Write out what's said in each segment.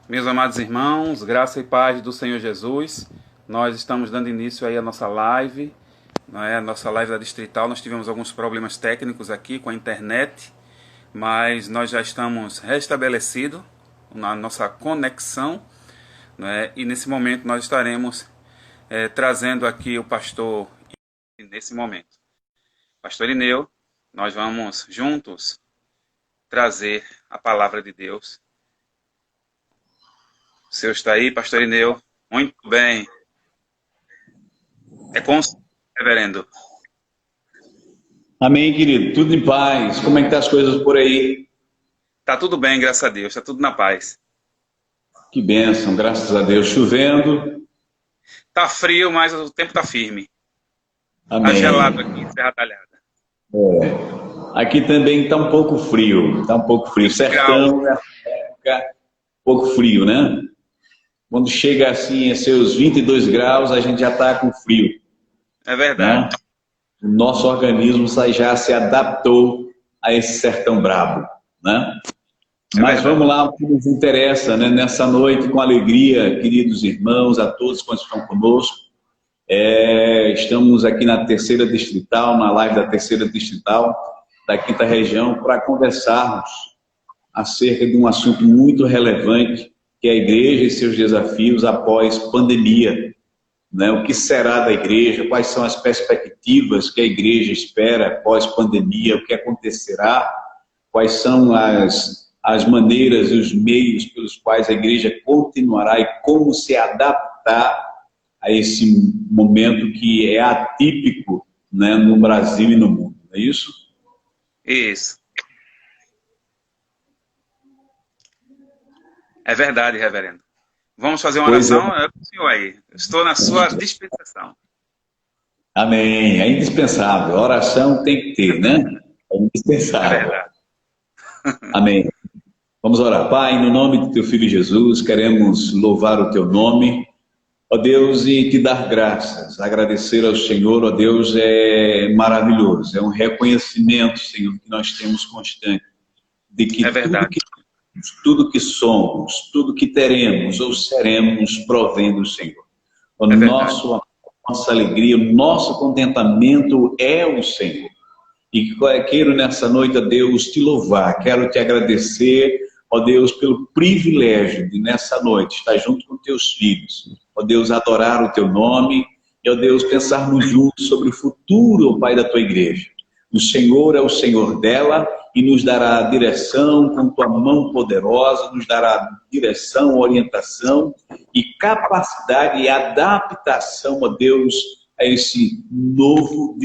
Meus amados irmãos, graça e paz do Senhor Jesus, nós estamos dando início aí à nossa live, não é? A nossa live da Distrital. Nós tivemos alguns problemas técnicos aqui com a internet, mas nós já estamos restabelecidos na nossa conexão, não é? E nesse momento nós estaremos trazendo aqui o pastor, nesse momento, pastor Ineu, nós vamos juntos trazer a palavra de Deus. O senhor está aí, pastor Ineu? Muito bem. É com o senhor, reverendo. Amém, querido. Tudo em paz. Como é que tá as coisas por aí? Tá tudo bem, graças a Deus. Tá tudo na paz. Que bênção, graças a Deus. Chovendo. Tá frio, mas o tempo tá firme. Tá Amém. gelado aqui em Serra Talhada. Aqui também tá um pouco frio. Tá um pouco frio. Sertão, nessa época, um pouco frio, né? Quando chega assim a seus 22 graus, a gente já tá com frio. É verdade. Né? O nosso organismo já se adaptou a esse sertão brabo, né? Mas vamos lá, o que nos interessa, né? Nessa noite, com alegria, queridos irmãos, a todos quantos estão conosco. Estamos aqui na Terceira Distrital, na live da Terceira Distrital, da Quinta Região, para conversarmos acerca de um assunto muito relevante, que é a igreja e seus desafios após pandemia. Né? O que será da igreja? Quais são as perspectivas que a igreja espera após pandemia? O que acontecerá? Quais são as maneiras e os meios pelos quais a igreja continuará e como se adaptar a esse momento que é atípico, né, no Brasil e no mundo? Não é isso? Isso. É verdade, reverendo. Vamos fazer uma oração? É com o senhor aí. Estou na sua dispensação. Amém. É indispensável. A oração tem que ter, né? É indispensável. É verdade. Amém. Vamos orar. Pai, no nome do teu Filho Jesus, queremos louvar o teu nome, ó Deus, e te dar graças. Agradecer ao Senhor, ó Deus, é maravilhoso. É um reconhecimento, Senhor, que nós temos constante de que é verdade. tudo que somos, tudo que teremos ou seremos, provém do Senhor. Nossa alegria, o nosso contentamento é o Senhor. E quero nessa noite, ó Deus, te louvar, quero te agradecer, ó Deus, pelo privilégio de nessa noite estar junto com teus filhos, ó Deus, adorar o teu nome, e ó Deus, pensarmos juntos sobre o futuro, ó Pai, da tua igreja. O Senhor é o Senhor dela e nos dará direção com tua mão poderosa, nos dará direção, orientação e capacidade e adaptação, ó Deus, a esse novo,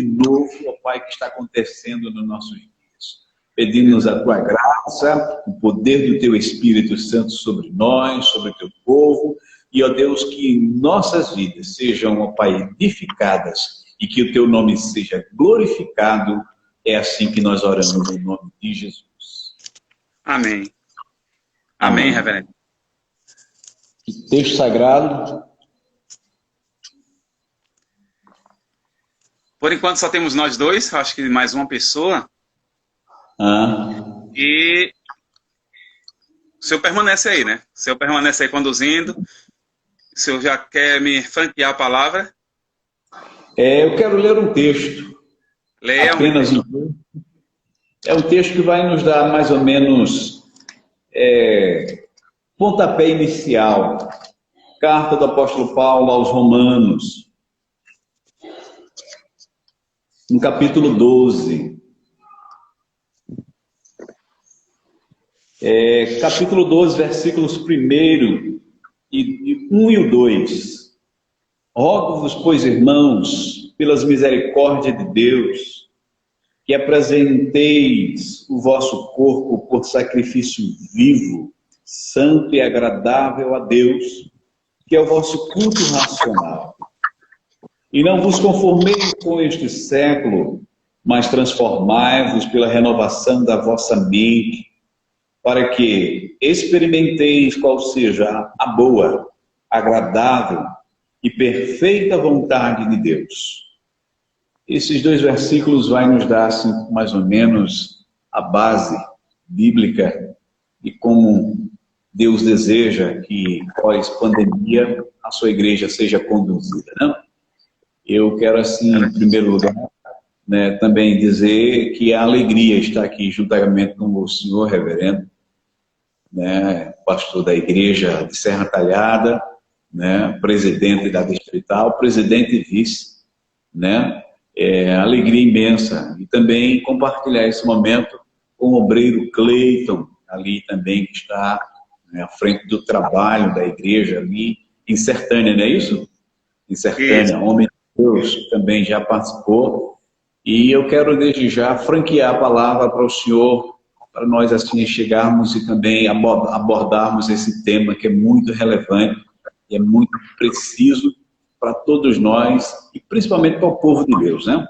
ó Pai, que está acontecendo nos nossos dias. Pedimos a tua graça, o poder do teu Espírito Santo sobre nós, sobre o teu povo, e ó Deus, que nossas vidas sejam, ó Pai, edificadas e que o teu nome seja glorificado. É assim que nós oramos no nome de Jesus. Amém. Amém, reverendo. Texto sagrado. Por enquanto só temos nós dois, acho que mais uma pessoa. E o senhor permanece aí, né? O senhor permanece aí conduzindo. O senhor já quer me franquear a palavra? Eu quero ler um texto. Leia apenas um texto. É um texto que vai nos dar mais ou menos pontapé inicial. Carta do apóstolo Paulo aos Romanos, no capítulo 12. Capítulo 12, versículos 1 e 1 e o 2. Rogo-vos, pois, irmãos, pelas misericórdias de Deus, que apresenteis o vosso corpo por sacrifício vivo, santo e agradável a Deus, que é o vosso culto racional. E não vos conformeis com este século, mas transformai-vos pela renovação da vossa mente, para que experimenteis qual seja a boa, agradável e perfeita vontade de Deus. Esses dois versículos vai nos dar, assim, mais ou menos, a base bíblica e como Deus deseja que, pós-pandemia, a sua igreja seja conduzida, né? Eu quero, assim, em primeiro lugar, né, também dizer que a alegria está aqui juntamente com o senhor reverendo, né, pastor da igreja de Serra Talhada, né, presidente da distrital, presidente e vice, né, alegria imensa. E também compartilhar esse momento com o obreiro Cleiton, ali também que está, né, à frente do trabalho da igreja ali em Sertânia, não é isso? Em Sertânia, homem de Deus, também já participou. E eu quero desde já franquear a palavra para o senhor, para nós assim chegarmos e também abordarmos esse tema que é muito relevante e é muito preciso para todos nós e principalmente para o povo de Deus, né?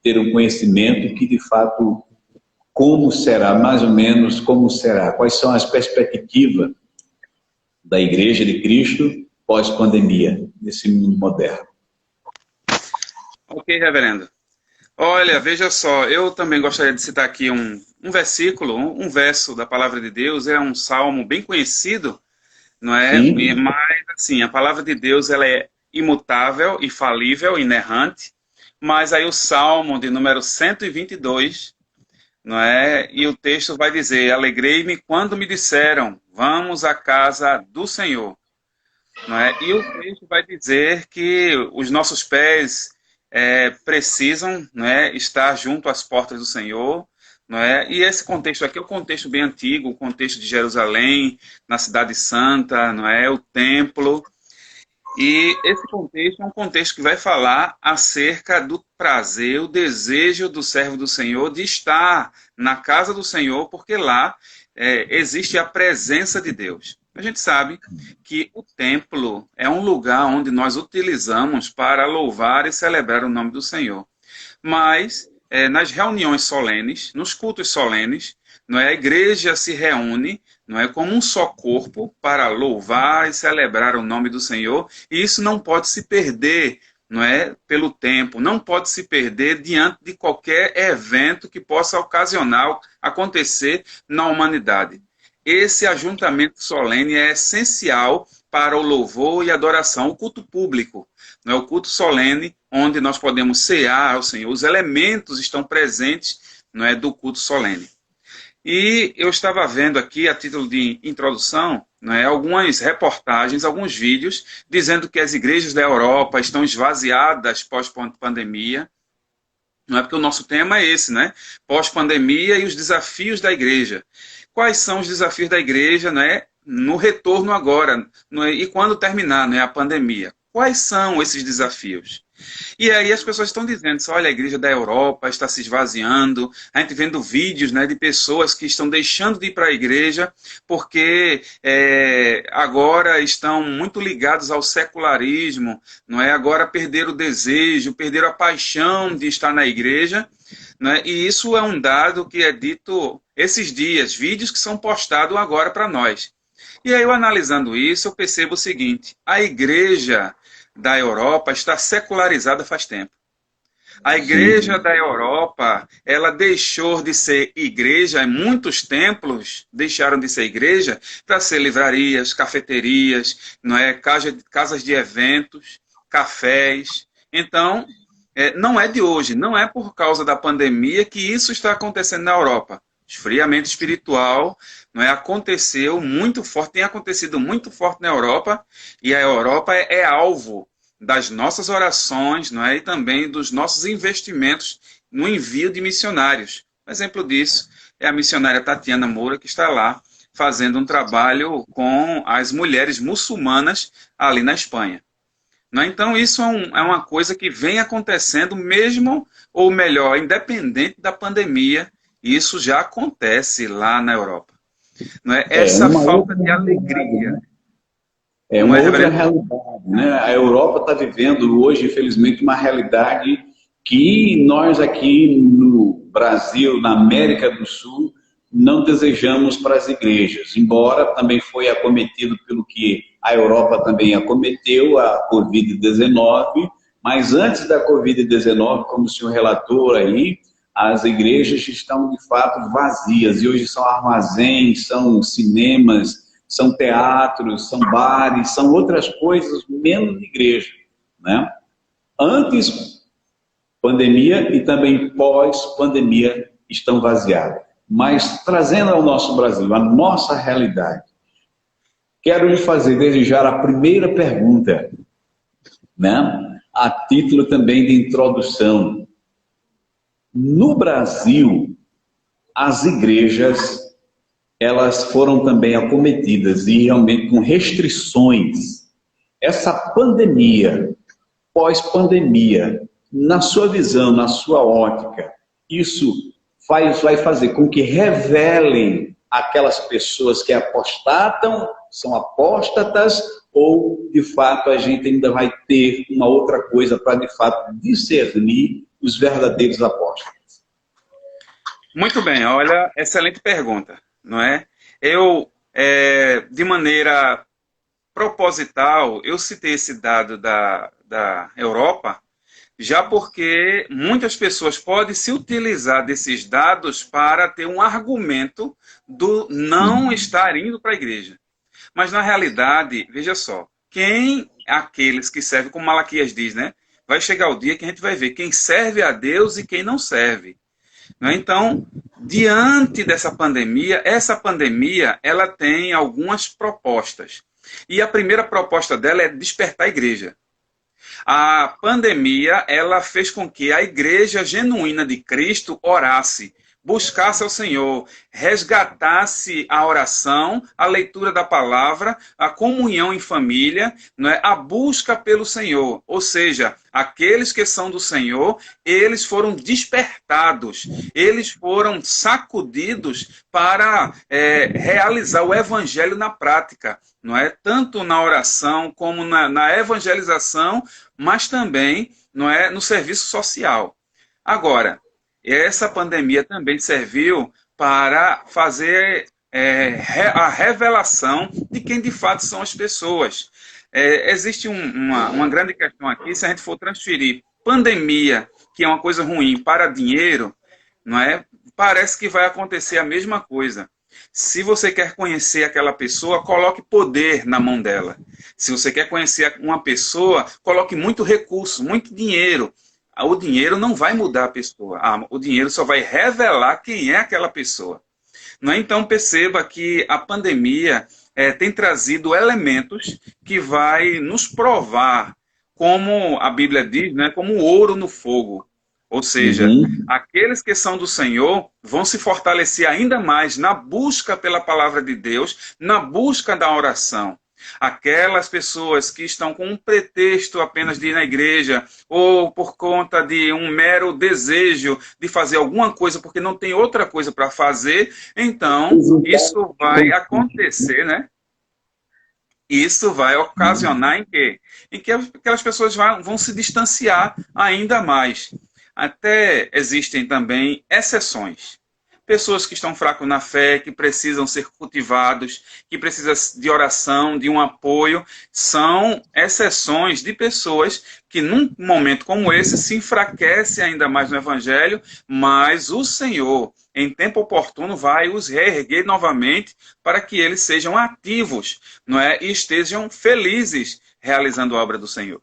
Ter um conhecimento que de fato como será, mais ou menos como será, quais são as perspectivas da Igreja de Cristo pós-pandemia nesse mundo moderno. Ok, reverendo. Olha, veja só, eu também gostaria de citar aqui um versículo, um verso da palavra de Deus, é um salmo bem conhecido, não é? Sim. Mas, assim, a palavra de Deus, ela é imutável, infalível, inerrante, mas aí o salmo de número 122, não é? E o texto vai dizer, alegrei-me quando me disseram, vamos à casa do Senhor, não é? E o texto vai dizer que os nossos pés precisam, né, estar junto às portas do Senhor, não é? E esse contexto aqui é um contexto bem antigo, o contexto de Jerusalém, na Cidade Santa, não é? O templo. E esse contexto é um contexto que vai falar acerca do prazer, o desejo do servo do Senhor de estar na casa do Senhor, porque lá existe a presença de Deus. A gente sabe que o templo é um lugar onde nós utilizamos para louvar e celebrar o nome do Senhor. Mas, nas reuniões solenes, nos cultos solenes, não é, a igreja se reúne, não é, como um só corpo para louvar e celebrar o nome do Senhor, e isso não pode se perder, não é, pelo tempo, não pode se perder diante de qualquer evento que possa ocasionar, acontecer na humanidade. Esse ajuntamento solene é essencial para o louvor e adoração, o culto público, não é, o culto solene, onde nós podemos cear ao Senhor, os elementos estão presentes, não é, do culto solene. E eu estava vendo aqui, a título de introdução, né, algumas reportagens, alguns vídeos, dizendo que as igrejas da Europa estão esvaziadas pós-pandemia. Não é, porque o nosso tema é esse, né? Pós-pandemia e os desafios da igreja. Quais são os desafios da igreja, né, no retorno agora, e quando terminar, né, a pandemia? Quais são esses desafios? E aí as pessoas estão dizendo, olha, a igreja da Europa está se esvaziando, a gente vendo vídeos, né, de pessoas que estão deixando de ir para a igreja porque agora estão muito ligados ao secularismo, não é? Agora perderam o desejo, perderam a paixão de estar na igreja, não é? E isso é um dado que é dito esses dias, vídeos que são postados agora para nós. E aí eu analisando isso, eu percebo o seguinte, a igreja da Europa está secularizada faz tempo. A igreja da Europa, ela deixou de ser igreja, muitos templos deixaram de ser igreja para ser livrarias, cafeterias, não é? Casas de eventos, cafés. Então, não é de hoje, não é por causa da pandemia que isso está acontecendo na Europa. Esfriamento espiritual, não é, aconteceu muito forte, tem acontecido muito forte na Europa, e a Europa é alvo das nossas orações, não é, e também dos nossos investimentos no envio de missionários. Um exemplo disso é a missionária Tatiana Moura, que está lá fazendo um trabalho com as mulheres muçulmanas ali na Espanha. Não é? Então isso é uma coisa que vem acontecendo mesmo, ou melhor, independente da pandemia. Isso já acontece lá na Europa. Não é? Essa falta de alegria. É uma outra realidade, né? A Europa está vivendo hoje, infelizmente, uma realidade que nós aqui no Brasil, na América do Sul, não desejamos para as igrejas. Embora também foi acometido pelo que a Europa também acometeu, a Covid-19, mas antes da Covid-19, como o senhor relatou aí, as igrejas estão, de fato, vazias. E hoje são armazéns, são cinemas, são teatros, são bares, são outras coisas, menos igreja, né? Antes pandemia e também pós-pandemia estão vaziadas. Mas trazendo ao nosso Brasil, a nossa realidade, quero lhe fazer desejar a primeira pergunta, né? A título também de introdução. No Brasil, as igrejas, elas foram também acometidas e realmente com restrições. Essa pandemia, pós-pandemia, na sua visão, na sua ótica, isso vai fazer com que revelem aquelas pessoas que apostatam, são apóstatas, ou de fato a gente ainda vai ter uma outra coisa para de fato discernir os verdadeiros apóstolos? Muito bem, olha, excelente pergunta, não é? De maneira proposital, eu citei esse dado da Europa, já porque muitas pessoas podem se utilizar desses dados para ter um argumento do não estar indo para a igreja. Mas na realidade, veja só, aqueles que servem, como Malaquias diz, né? Vai chegar o dia que a gente vai ver quem serve a Deus e quem não serve. Né? Então, diante dessa pandemia, essa pandemia ela tem algumas propostas. E a primeira proposta dela é despertar a igreja. A pandemia ela fez com que a igreja genuína de Cristo orasse, buscasse ao Senhor, resgatasse a oração, a leitura da palavra, a comunhão em família, não é? A busca pelo Senhor. Ou seja, aqueles que são do Senhor, eles foram despertados, eles foram sacudidos para realizar o evangelho na prática, não é? Tanto na oração como na evangelização, mas também, não é, no serviço social. Agora, essa pandemia também serviu para fazer a revelação de quem de fato são as pessoas. Existe uma grande questão aqui, se a gente for transferir pandemia, que é uma coisa ruim, para dinheiro, não é? Parece que vai acontecer a mesma coisa. Se você quer conhecer aquela pessoa, coloque poder na mão dela. Se você quer conhecer uma pessoa, coloque muito recurso, muito dinheiro. O dinheiro não vai mudar a pessoa. O dinheiro só vai revelar quem é aquela pessoa. Não é? Então perceba que a pandemia tem trazido elementos que vai nos provar, como a Bíblia diz, né, como ouro no fogo. Ou seja, aqueles que são do Senhor vão se fortalecer ainda mais na busca pela palavra de Deus, na busca da oração. Aquelas pessoas que estão com um pretexto apenas de ir na igreja ou por conta de um mero desejo de fazer alguma coisa porque não tem outra coisa para fazer, então isso vai acontecer, né? Isso vai ocasionar em quê? Em que aquelas pessoas vão se distanciar ainda mais. Até existem também exceções. Pessoas que estão fracos na fé, que precisam ser cultivados, que precisam de oração, de um apoio, são exceções de pessoas que num momento como esse se enfraquecem ainda mais no Evangelho, mas o Senhor, em tempo oportuno, vai os reerguer novamente para que eles sejam ativos, não é? E estejam felizes realizando a obra do Senhor.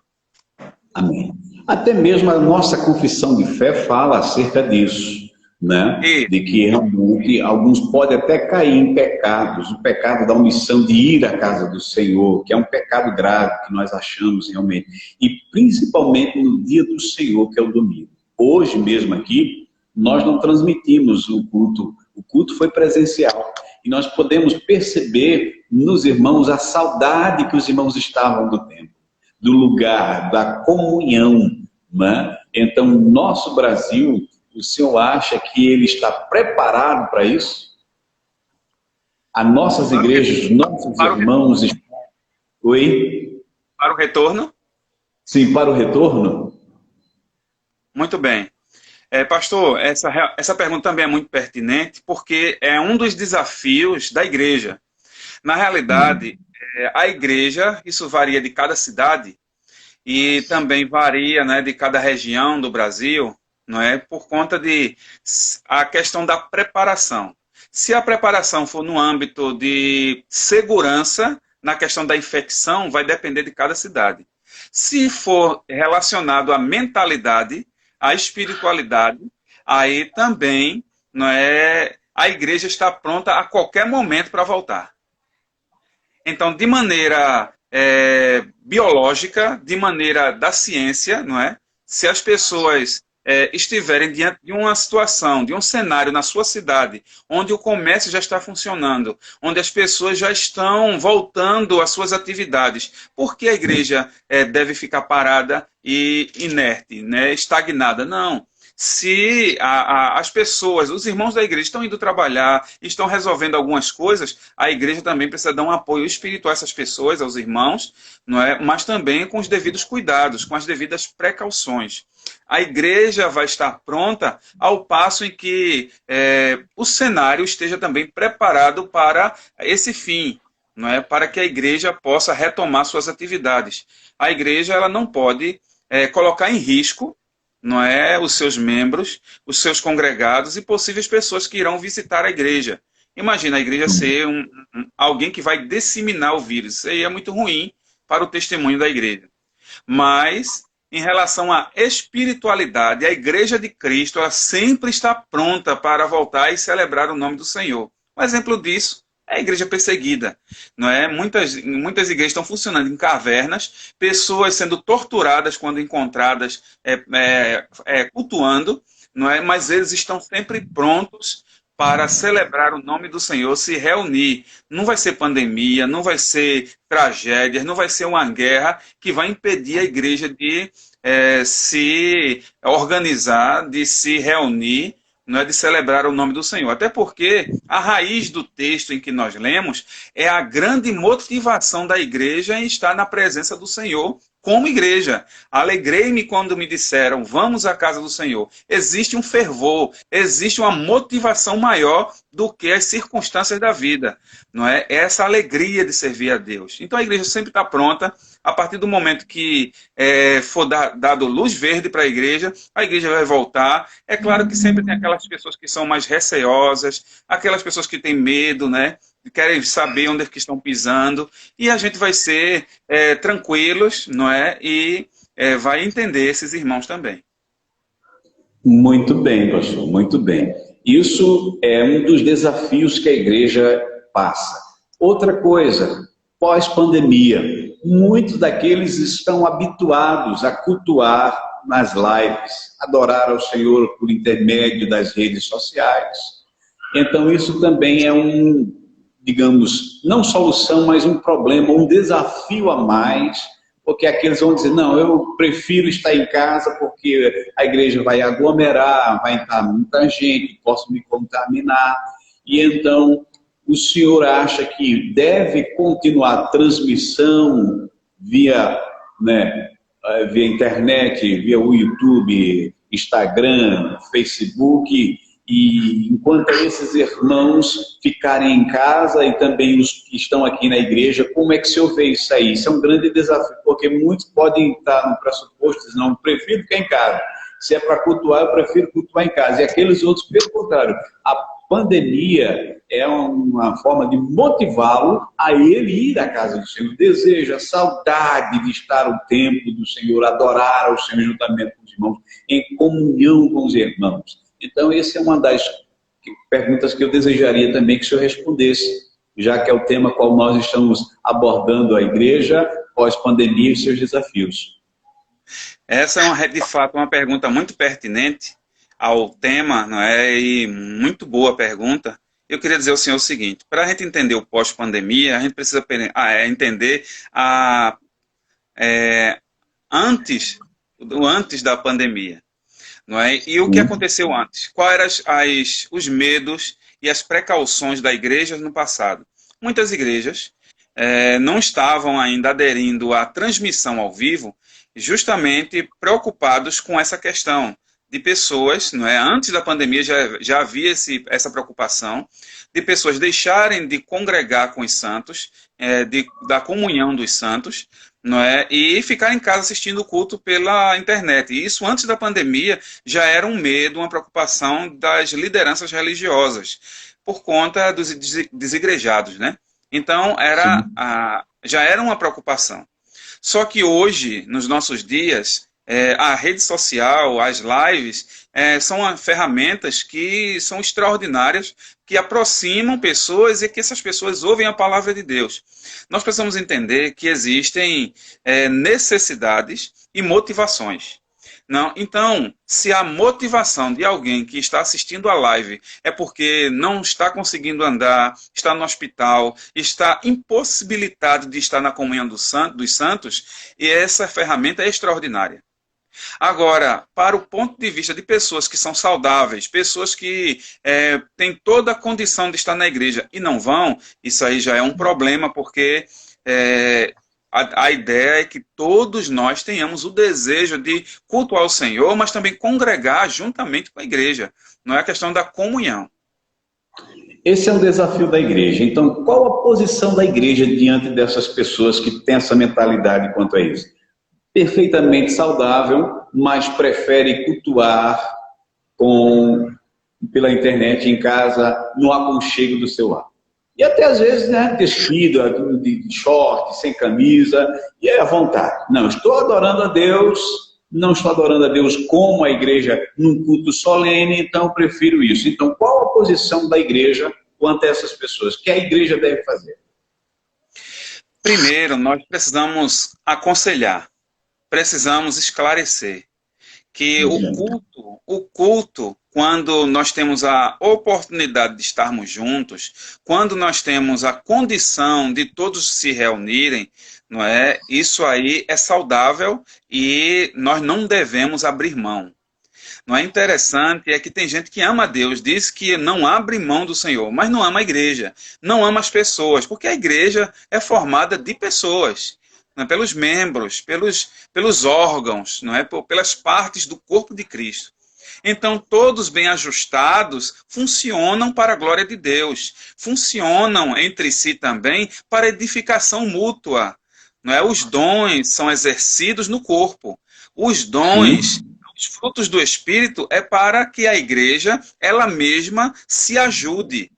Amém. Até mesmo a nossa confissão de fé fala acerca disso, né? De que realmente alguns podem até cair em pecados, o pecado da omissão de ir à casa do Senhor, que é um pecado grave que nós achamos realmente, e principalmente no dia do Senhor, que é o domingo. Hoje mesmo aqui, nós não transmitimos o culto foi presencial, e nós podemos perceber nos irmãos a saudade que os irmãos estavam do templo, do lugar, da comunhão, né? Então, nosso Brasil, o senhor acha que ele está preparado para isso? As nossas igrejas, nossos irmãos estão... Oi? Para o retorno? Sim, para o retorno? Muito bem. Pastor, essa pergunta também é muito pertinente, porque é um dos desafios da igreja. Na realidade, a igreja, isso varia de cada cidade, e também varia, né, de cada região do Brasil, não é? Por conta a questão da preparação. Se a preparação for no âmbito de segurança, na questão da infecção, vai depender de cada cidade. Se for relacionado à mentalidade, à espiritualidade, aí também não é, a igreja está pronta a qualquer momento para voltar. Então, de maneira biológica, de maneira da ciência, não é? Se as pessoas estiverem diante de uma situação, de um cenário na sua cidade, onde o comércio já está funcionando, onde as pessoas já estão voltando às suas atividades, por que a igreja deve ficar parada e inerte, né, estagnada? Não. Se as pessoas, os irmãos da igreja estão indo trabalhar, estão resolvendo algumas coisas, a igreja também precisa dar um apoio espiritual a essas pessoas, aos irmãos, não é? Mas também com os devidos cuidados, com as devidas precauções. A igreja vai estar pronta ao passo em que o cenário esteja também preparado para esse fim, não é? Para que a igreja possa retomar suas atividades. A igreja ela não pode colocar em risco, não é, os seus membros, os seus congregados e possíveis pessoas que irão visitar a igreja. Imagina a igreja ser alguém que vai disseminar o vírus. Isso aí é muito ruim para o testemunho da igreja. Mas, em relação à espiritualidade, a igreja de Cristo ela sempre está pronta para voltar e celebrar o nome do Senhor. Um exemplo disso é a igreja perseguida, não é? Muitas igrejas estão funcionando em cavernas, pessoas sendo torturadas quando encontradas cultuando, não é? Mas eles estão sempre prontos para celebrar o nome do Senhor, se reunir. Não vai ser pandemia, não vai ser tragédias, não vai ser uma guerra que vai impedir a igreja de se organizar, de se reunir, não é, de celebrar o nome do Senhor. Até porque a raiz do texto em que nós lemos é a grande motivação da igreja em estar na presença do Senhor como igreja. Alegrei-me quando me disseram, vamos à casa do Senhor. Existe um fervor, existe uma motivação maior do que as circunstâncias da vida. Não é? É essa alegria de servir a Deus. Então a igreja sempre está pronta. A partir do momento que for dado luz verde para a igreja vai voltar. É claro que sempre tem aquelas pessoas que são mais receiosas, aquelas pessoas que têm medo, né? Querem saber onde é que estão pisando, e a gente vai ser tranquilos, não é? E vai entender esses irmãos também. Muito bem, pastor, muito bem. Isso é um dos desafios que a igreja passa. Outra coisa, pós-pandemia, muitos daqueles estão habituados a cultuar nas lives, adorar ao Senhor por intermédio das redes sociais. Então isso também é digamos, não solução, mas um problema, um desafio a mais, porque aqueles vão dizer, não, eu prefiro estar em casa porque a igreja vai aglomerar, vai estar muita gente, posso me contaminar, e então o senhor acha que deve continuar a transmissão via internet, via o YouTube, Instagram, Facebook, e enquanto esses irmãos ficarem em casa e também os que estão aqui na igreja, como é que o senhor vê isso aí? Isso é um grande desafio, porque muitos podem estar no pressuposto, dizendo, não, eu prefiro ficar em casa. Se é para cultuar, eu prefiro cultuar em casa. E aqueles outros, pelo contrário, a pandemia é uma forma de motivá-lo a ele ir à casa do Senhor. Deseja, saudade de estar o tempo do Senhor, adorar ao Senhor juntamente com os irmãos, em comunhão com os irmãos. Então, essa é uma das perguntas que eu desejaria também que o senhor respondesse, já que é o tema qual nós estamos abordando a igreja pós-pandemia e os seus desafios. Essa é, de fato, uma pergunta muito pertinente ao tema, não é? E muito boa pergunta. Eu queria dizer ao senhor o seguinte, para a gente entender o pós-pandemia, a gente precisa entender antes da pandemia. Não é? E o que aconteceu antes? Quais eram os medos e as precauções da igreja no passado? Muitas igrejas não estavam ainda aderindo à transmissão ao vivo, justamente preocupados com essa questão de pessoas, não é? Antes da pandemia já havia essa preocupação de pessoas deixarem de congregar com os santos, da comunhão dos santos, não é? E ficar em casa assistindo o culto pela internet. E isso antes da pandemia já era um medo, uma preocupação das lideranças religiosas. por conta dos desigrejados, né? Então, já era uma preocupação. Só que hoje, nos nossos dias, a rede social, as lives, são ferramentas que são extraordinárias, que aproximam pessoas e que essas pessoas ouvem a palavra de Deus. Nós precisamos entender que existem necessidades e motivações. Não, então, se a motivação de alguém que está assistindo a live é porque não está conseguindo andar, está no hospital, está impossibilitado de estar na comunhão dos santos, e essa ferramenta é extraordinária. Agora, para o ponto de vista de pessoas que são saudáveis, pessoas que têm toda a condição de estar na igreja e não vão, isso aí já é um problema, porque a ideia é que todos nós tenhamos o desejo de cultuar o Senhor, mas também congregar juntamente com a igreja. Não é a questão da comunhão. Esse é um desafio da igreja. Então, qual a posição da igreja diante dessas pessoas que têm essa mentalidade quanto a isso? Perfeitamente saudável, mas prefere cultuar pela internet, em casa, no aconchego do seu lar. E até às vezes, né, despido, de short, sem camisa, e é à vontade. Não, estou adorando a Deus, não estou adorando a Deus como a igreja num culto solene, então prefiro isso. Então, qual a posição da igreja quanto a essas pessoas? O que a igreja deve fazer? Primeiro, nós precisamos aconselhar, precisamos esclarecer que o culto, quando nós temos a oportunidade de estarmos juntos, quando nós temos a condição de todos se reunirem, não é? Isso aí é saudável e nós não devemos abrir mão. Não é interessante é que tem gente que ama a Deus, diz que não abre mão do Senhor, mas não ama a igreja, não ama as pessoas, porque a igreja é formada de pessoas. Não é? Pelos membros, pelos órgãos, não é? Pelas partes do corpo de Cristo. Então, todos bem ajustados funcionam para a glória de Deus, funcionam entre si também para edificação mútua. Não é? Os dons são exercidos no corpo. Os dons, os frutos do Espírito, é para que a igreja, ela mesma, se ajude.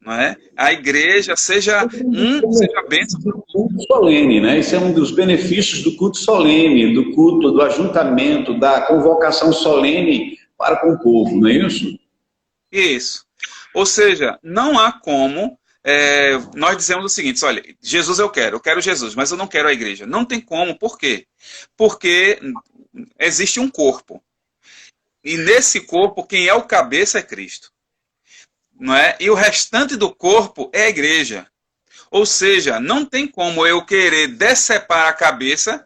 Não é? A igreja seja bênção. Do culto solene, né? Esse é um dos benefícios do culto solene, do culto, do ajuntamento, da convocação solene para com o povo, não é isso? Isso. Ou seja, não há como nós dizemos o seguinte: olha, Jesus eu quero Jesus, mas eu não quero a igreja. Não tem como, por quê? Porque existe um corpo. E nesse corpo, quem é o cabeça é Cristo. Não é? E o restante do corpo é a igreja. Ou seja, não tem como eu querer decepar a cabeça,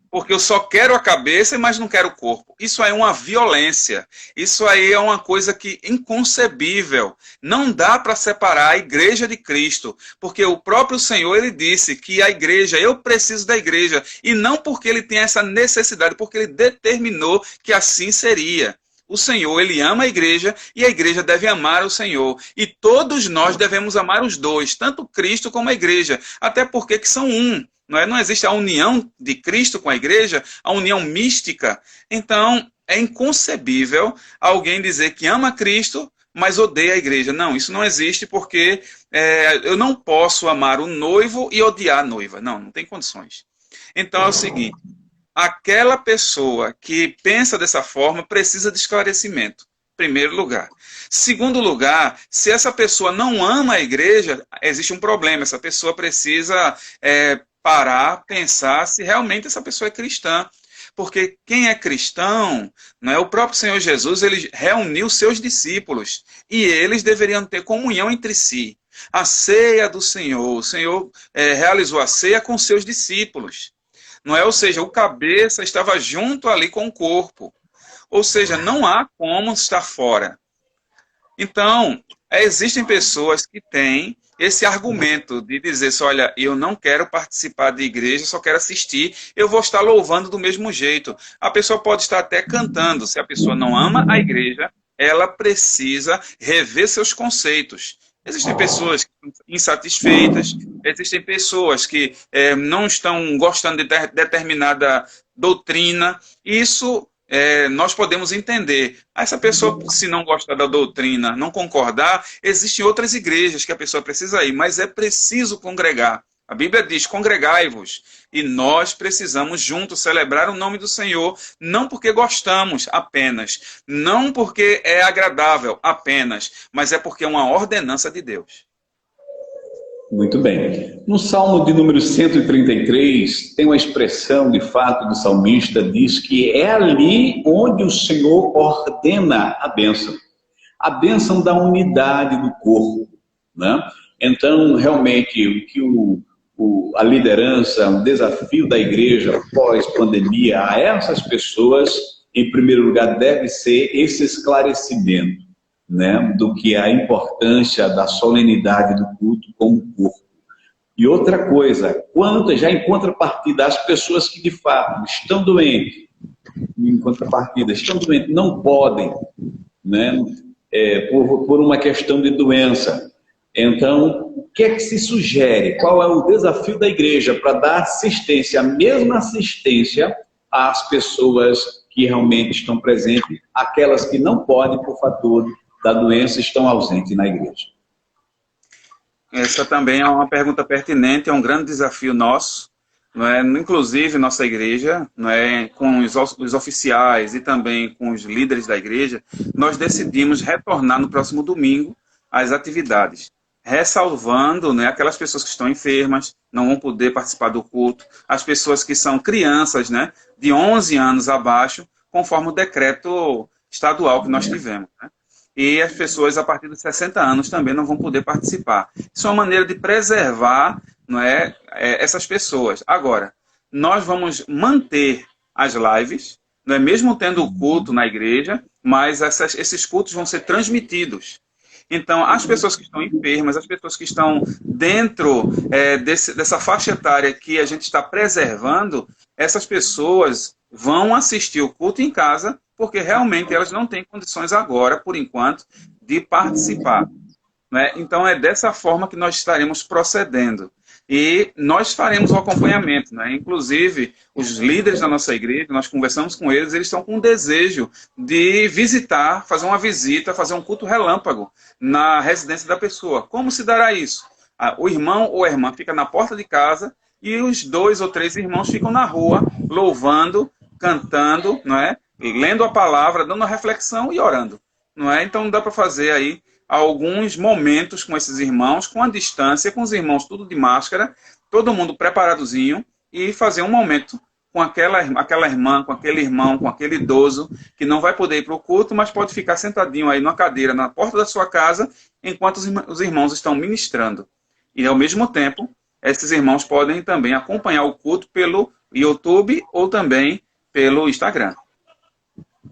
porque eu só quero a cabeça, mas não quero o corpo. Isso aí é uma violência. Isso aí é uma coisa que inconcebível. Não dá para separar a igreja de Cristo, porque o próprio Senhor, ele disse que a igreja, eu preciso da igreja, e não porque ele tem essa necessidade, porque ele determinou que assim seria. O Senhor, ele ama a igreja e a igreja deve amar o Senhor. E todos nós devemos amar os dois, tanto Cristo como a igreja, até porque que são um. Não existe a união de Cristo com a igreja, a união mística. Então, é inconcebível alguém dizer que ama Cristo, mas odeia a igreja. Não, isso não existe, porque eu não posso amar o noivo e odiar a noiva. Não tem condições. Então é o seguinte: aquela pessoa que pensa dessa forma precisa de esclarecimento, primeiro lugar. Segundo lugar, se essa pessoa não ama a igreja, existe um problema. Essa pessoa precisa parar, pensar se realmente essa pessoa é cristã. Porque quem é cristão, não é? O próprio Senhor Jesus, ele reuniu seus discípulos e eles deveriam ter comunhão entre si. A ceia do Senhor, o Senhor realizou a ceia com seus discípulos. Não é? Ou seja, o cabeça estava junto ali com o corpo. Ou seja, não há como estar fora. Então, existem pessoas que têm esse argumento de dizer assim: olha, eu não quero participar de igreja, só quero assistir, eu vou estar louvando do mesmo jeito. A pessoa pode estar até cantando. Se a pessoa não ama a igreja, ela precisa rever seus conceitos. Existem pessoas insatisfeitas, existem pessoas que não estão gostando de determinada doutrina. Isso nós podemos entender. Essa pessoa, se não gostar da doutrina, não concordar, existem outras igrejas que a pessoa precisa ir, mas é preciso congregar. A Bíblia diz, congregai-vos, e nós precisamos juntos celebrar o nome do Senhor, não porque gostamos apenas, não porque é agradável apenas, mas é porque é uma ordenança de Deus. Muito bem. No Salmo de número 133, tem uma expressão, de fato, do salmista, diz que é ali onde o Senhor ordena a bênção da unidade do corpo, né? Então, realmente, o que a liderança, o desafio da igreja pós-pandemia a essas pessoas, em primeiro lugar, deve ser esse esclarecimento, né, do que é a importância da solenidade do culto como corpo. E outra coisa, em contrapartida, as pessoas que de fato estão doentes, não podem, né, por uma questão de doença. Então, o que é que se sugere? Qual é o desafio da igreja para dar assistência, a mesma assistência às pessoas que realmente estão presentes, aquelas que não podem por fator da doença estão ausentes na igreja? Essa também é uma pergunta pertinente, é um grande desafio nosso, não é? Inclusive nossa igreja, não é? Com os oficiais e também com os líderes da igreja, nós decidimos retornar no próximo domingo às atividades, ressalvando, né, aquelas pessoas que estão enfermas, não vão poder participar do culto, as pessoas que são crianças, né, de 11 anos abaixo, conforme o decreto estadual que nós tivemos, né? E as pessoas a partir dos 60 anos também não vão poder participar. Isso é uma maneira de preservar, não é, essas pessoas. Agora, nós vamos manter as lives, não é, mesmo tendo o culto na igreja, mas esses cultos vão ser transmitidos. Então, as pessoas que estão enfermas, as pessoas que estão dentro dessa faixa etária que a gente está preservando, essas pessoas vão assistir o culto em casa, porque realmente elas não têm condições agora, por enquanto, de participar, né? Então, é dessa forma que nós estaremos procedendo. E nós faremos o acompanhamento, né? Inclusive, os líderes da nossa igreja, nós conversamos com eles, eles estão com o desejo de visitar, fazer uma visita, fazer um culto relâmpago na residência da pessoa. Como se dará isso? O irmão ou a irmã fica na porta de casa e os 2 ou 3 irmãos ficam na rua, louvando, cantando, não é? Lendo a palavra, dando a reflexão e orando, não é? Então dá para fazer aí alguns momentos com esses irmãos, com a distância, com os irmãos tudo de máscara, todo mundo preparadozinho, e fazer um momento com aquela irmã, com aquele irmão, com aquele idoso, que não vai poder ir para o culto, mas pode ficar sentadinho aí numa cadeira na porta da sua casa, enquanto os irmãos estão ministrando. E ao mesmo tempo, esses irmãos podem também acompanhar o culto pelo YouTube ou também pelo Instagram.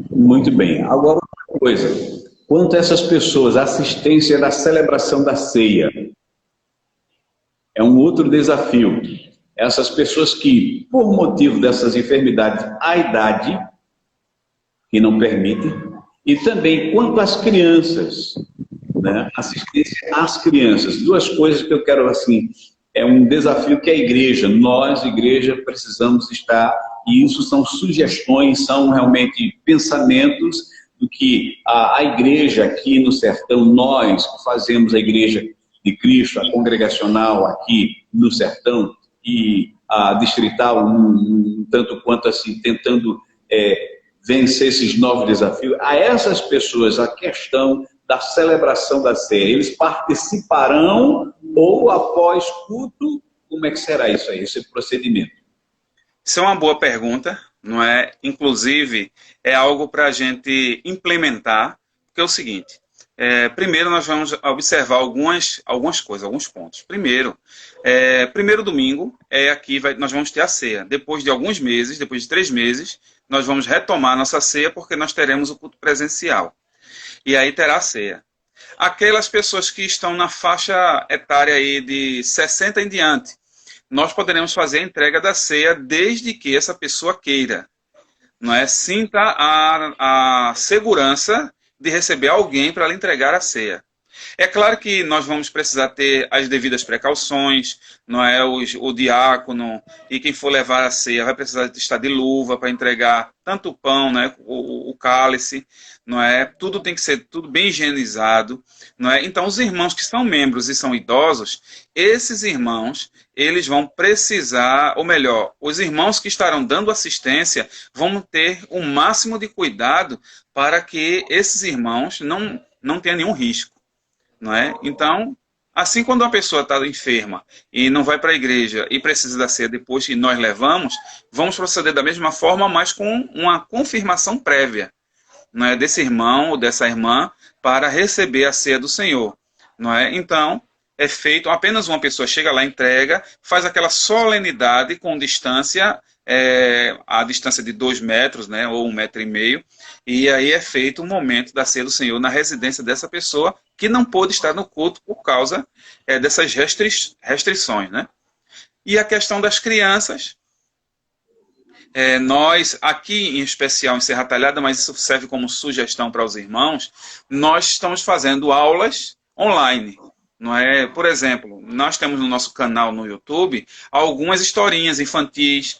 Muito bem. Agora, outra coisa. Quanto a essas pessoas, a assistência da celebração da ceia, é um outro desafio. Essas pessoas que, por motivo dessas enfermidades, a idade, que não permite, e também quanto às crianças, né? Assistência às crianças. 2 coisas que eu quero, assim, é um desafio que a igreja, nós, igreja, precisamos estar, e isso são sugestões, são realmente pensamentos do que a igreja aqui no sertão, nós que fazemos a igreja de Cristo, a congregacional aqui no sertão e a distrital, tanto quanto assim, tentando vencer esses novos desafios, a essas pessoas a questão da celebração da ceia, eles participarão ou após culto, como é que será isso aí, esse procedimento? Isso é uma boa pergunta, não é? Inclusive, é algo para a gente implementar, porque é o seguinte, primeiro nós vamos observar algumas coisas, alguns pontos. Primeiro domingo, nós vamos ter a ceia. Depois de alguns meses, depois de 3 meses, nós vamos retomar a nossa ceia, porque nós teremos o culto presencial. E aí terá a ceia. Aquelas pessoas que estão na faixa etária aí de 60 em diante, nós poderemos fazer a entrega da ceia desde que essa pessoa queira. Não é? Sinta a segurança de receber alguém para lhe entregar a ceia. É claro que nós vamos precisar ter as devidas precauções, não é? O diácono e quem for levar a ceia vai precisar estar de luva para entregar tanto o pão, né, o cálice, não é? Tudo tem que ser tudo bem higienizado, não é? Então, os irmãos que são membros e são idosos, esses irmãos, eles vão precisar, ou melhor, os irmãos que estarão dando assistência vão ter o máximo de cuidado para que esses irmãos não tenham nenhum risco. Não é? Então, assim quando uma pessoa está enferma e não vai para a igreja e precisa da ceia depois que nós levamos, vamos proceder da mesma forma, mas com uma confirmação prévia, não é, desse irmão ou dessa irmã para receber a ceia do Senhor. Não é? Então, é feito, apenas uma pessoa chega lá, entrega, faz aquela solenidade com distância, a distância de 2 metros, né, ou 1,5 m, e aí é feito um momento da ceia do Senhor na residência dessa pessoa que não pôde estar no culto por causa dessas restrições, né? E a questão das crianças, nós, aqui em especial em Serra Talhada, mas isso serve como sugestão para os irmãos, nós estamos fazendo aulas online. Não é? Por exemplo, nós temos no nosso canal no YouTube algumas historinhas infantis,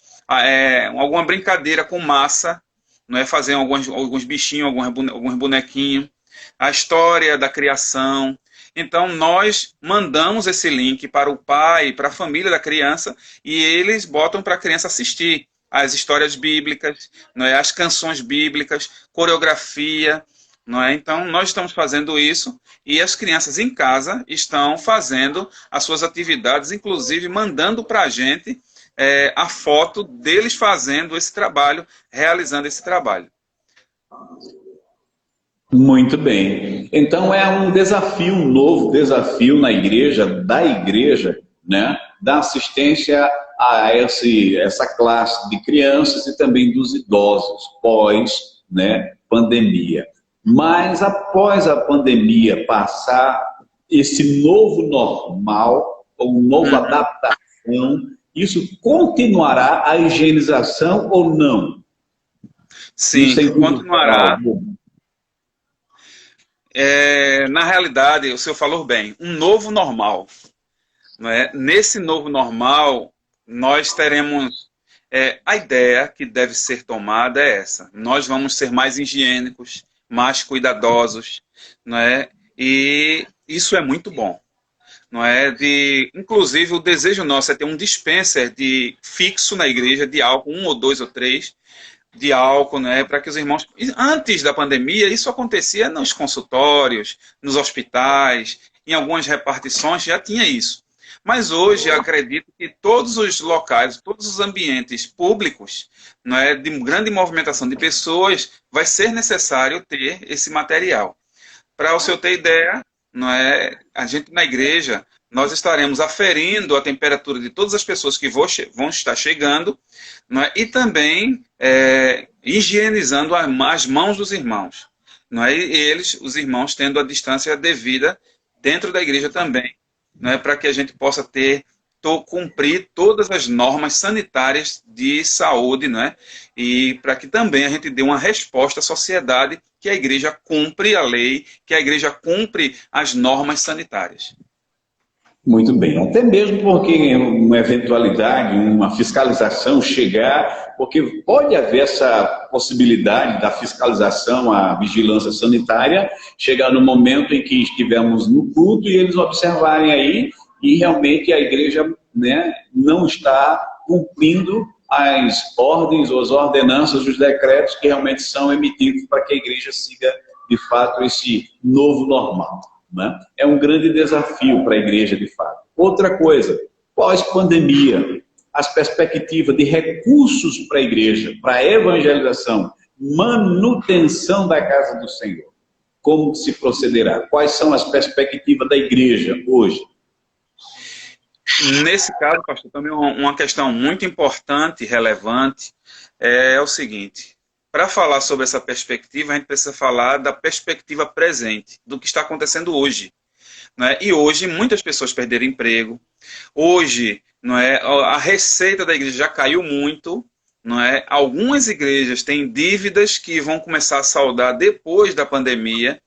alguma brincadeira com massa, não é? Fazer alguns bichinhos, alguns bonequinhos, a história da criação. Então, nós mandamos esse link para o pai, para a família da criança, e eles botam para a criança assistir as histórias bíblicas, não é? As canções bíblicas, coreografia. Não é? Então, nós estamos fazendo isso e as crianças em casa estão fazendo as suas atividades, inclusive mandando para a gente a foto deles fazendo esse trabalho, realizando esse trabalho. Muito bem. Então é um desafio, um novo desafio na igreja, né, da assistência a essa classe de crianças e também dos idosos pós, né, pandemia. Mas após a pandemia passar, esse novo normal, ou nova adaptação, isso continuará a higienização ou não? Sim, continuará. Na realidade, o senhor falou bem, um novo normal. Não é? Nesse novo normal, nós teremos... a ideia que deve ser tomada é essa. Nós vamos ser mais higiênicos, mais cuidadosos, não é? E isso é muito bom, não é? Inclusive, o desejo nosso é ter um dispenser fixo na igreja de álcool, 1 ou 2 ou 3 de álcool, né? Para que os irmãos... Antes da pandemia, isso acontecia nos consultórios, nos hospitais, em algumas repartições já tinha isso. Mas hoje eu acredito que todos os locais, todos os ambientes públicos, não é, de grande movimentação de pessoas, vai ser necessário ter esse material. Para o senhor ter ideia, não é, a gente na igreja, nós estaremos aferindo a temperatura de todas as pessoas que vão estar chegando, não é, e também higienizando as mãos dos irmãos. Não é, e os irmãos, tendo a distância devida dentro da igreja também, não é, para que a gente possa cumprir todas as normas sanitárias de saúde, não é? E para que também a gente dê uma resposta à sociedade que a igreja cumpre a lei, que a igreja cumpre as normas sanitárias. Muito bem, até mesmo porque uma eventualidade, uma fiscalização chegar, porque pode haver essa possibilidade da fiscalização, a vigilância sanitária, chegar no momento em que estivermos no culto e eles observarem aí e realmente a igreja, né, não está cumprindo as ordens ou as ordenanças, os decretos que realmente são emitidos para que a igreja siga de fato esse novo normal. Né? É um grande desafio para a igreja, de fato. Outra coisa, pós-pandemia, as perspectivas de recursos para a igreja, para a evangelização, manutenção da casa do Senhor. Como se procederá? Quais são as perspectivas da igreja hoje? Nesse caso, pastor, também uma questão muito importante e relevante é o seguinte. Para falar sobre essa perspectiva, a gente precisa falar da perspectiva presente, do que está acontecendo hoje. Não é? E hoje, muitas pessoas perderam emprego. Hoje, não é, a receita da igreja já caiu muito. Não é? Algumas igrejas têm dívidas que vão começar a saldar depois da pandemia.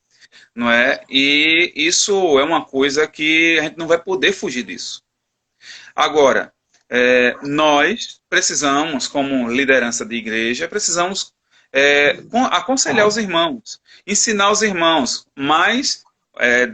não é? E isso é uma coisa que a gente não vai poder fugir disso. Agora, nós precisamos, como liderança de igreja, precisamos aconselhar os irmãos, ensinar os irmãos, mas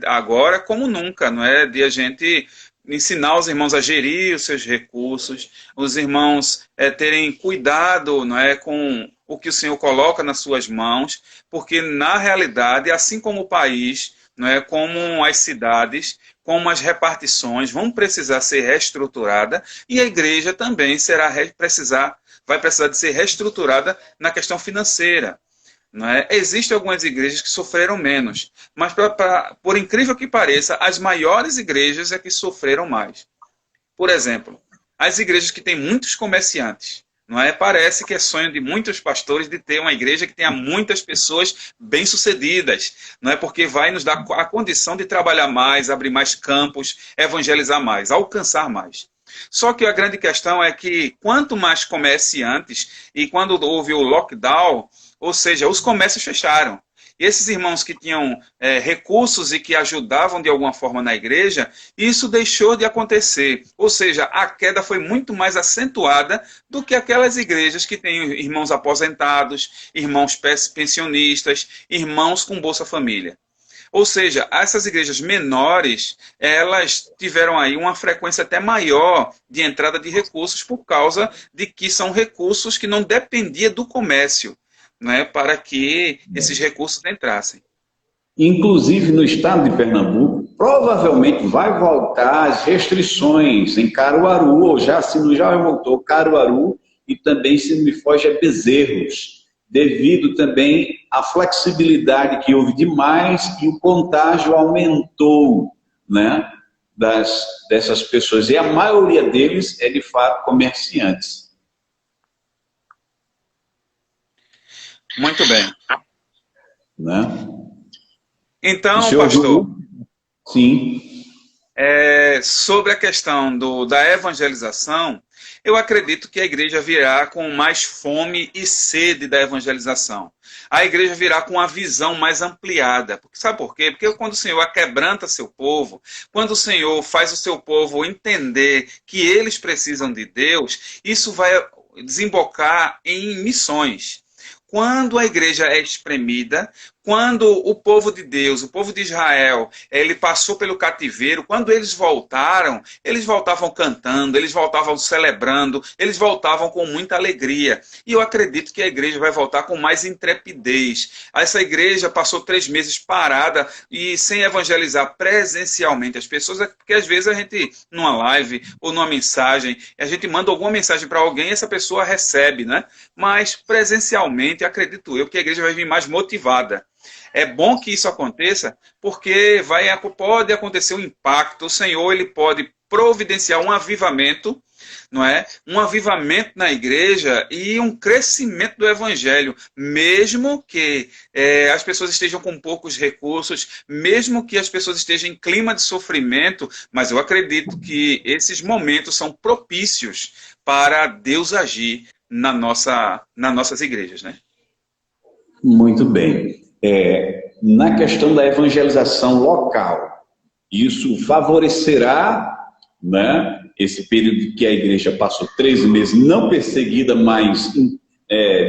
agora como nunca, não é? De a gente ensinar os irmãos a gerir os seus recursos, os irmãos terem cuidado, não é, com o que o Senhor coloca nas suas mãos, porque na realidade, assim como o país, não é, como as cidades, como as repartições vão precisar ser reestruturadas e a igreja também vai precisar de ser reestruturada na questão financeira. Não é? Existem algumas igrejas que sofreram menos, mas por incrível que pareça, as maiores igrejas é que sofreram mais. Por exemplo, as igrejas que têm muitos comerciantes, não é? Parece que é sonho de muitos pastores de ter uma igreja que tenha muitas pessoas bem-sucedidas, não é? Porque vai nos dar a condição de trabalhar mais, abrir mais campos, evangelizar mais, alcançar mais. Só que a grande questão é que quanto mais comerciantes, e quando houve o lockdown, ou seja, os comércios fecharam. E esses irmãos que tinham recursos e que ajudavam de alguma forma na igreja, isso deixou de acontecer. Ou seja, a queda foi muito mais acentuada do que aquelas igrejas que têm irmãos aposentados, irmãos pensionistas, irmãos com Bolsa Família. Ou seja, essas igrejas menores, elas tiveram aí uma frequência até maior de entrada de recursos por causa de que são recursos que não dependiam do comércio, né, para que esses recursos entrassem. Inclusive, no estado de Pernambuco, provavelmente vai voltar as restrições em Caruaru, ou já, se não já voltou, Caruaru, e também, se não me foge, é Bezerros, devido também à flexibilidade que houve demais e o contágio aumentou, né, dessas pessoas. E a maioria deles é, de fato, comerciantes. Muito bem. Né? Então, pastor, sim. Sobre a questão da evangelização, eu acredito que a igreja virá com mais fome e sede da evangelização. A igreja virá com uma visão mais ampliada. Sabe por quê? Porque quando o Senhor aquebranta seu povo, quando o Senhor faz o seu povo entender que eles precisam de Deus, isso vai desembocar em missões. Quando a igreja é espremida, quando o povo de Deus, o povo de Israel, ele passou pelo cativeiro, quando eles voltavam cantando, eles voltavam celebrando, eles voltavam com muita alegria. E eu acredito que a igreja vai voltar com mais intrepidez. Essa igreja passou 3 meses parada e sem evangelizar presencialmente as pessoas, porque às vezes a gente, numa live ou numa mensagem, a gente manda alguma mensagem para alguém e essa pessoa recebe, né? Mas presencialmente, acredito eu que a igreja vai vir mais motivada. É bom que isso aconteça, porque pode acontecer um impacto. O Senhor ele pode providenciar um avivamento, não é? Um avivamento na igreja e um crescimento do evangelho, mesmo que as pessoas estejam com poucos recursos, mesmo que as pessoas estejam em clima de sofrimento, mas eu acredito que esses momentos são propícios para Deus agir nas nossas igrejas, né? Muito bem. Na questão da evangelização local, isso favorecerá, né, esse período que a igreja passou 13 meses não perseguida, mas,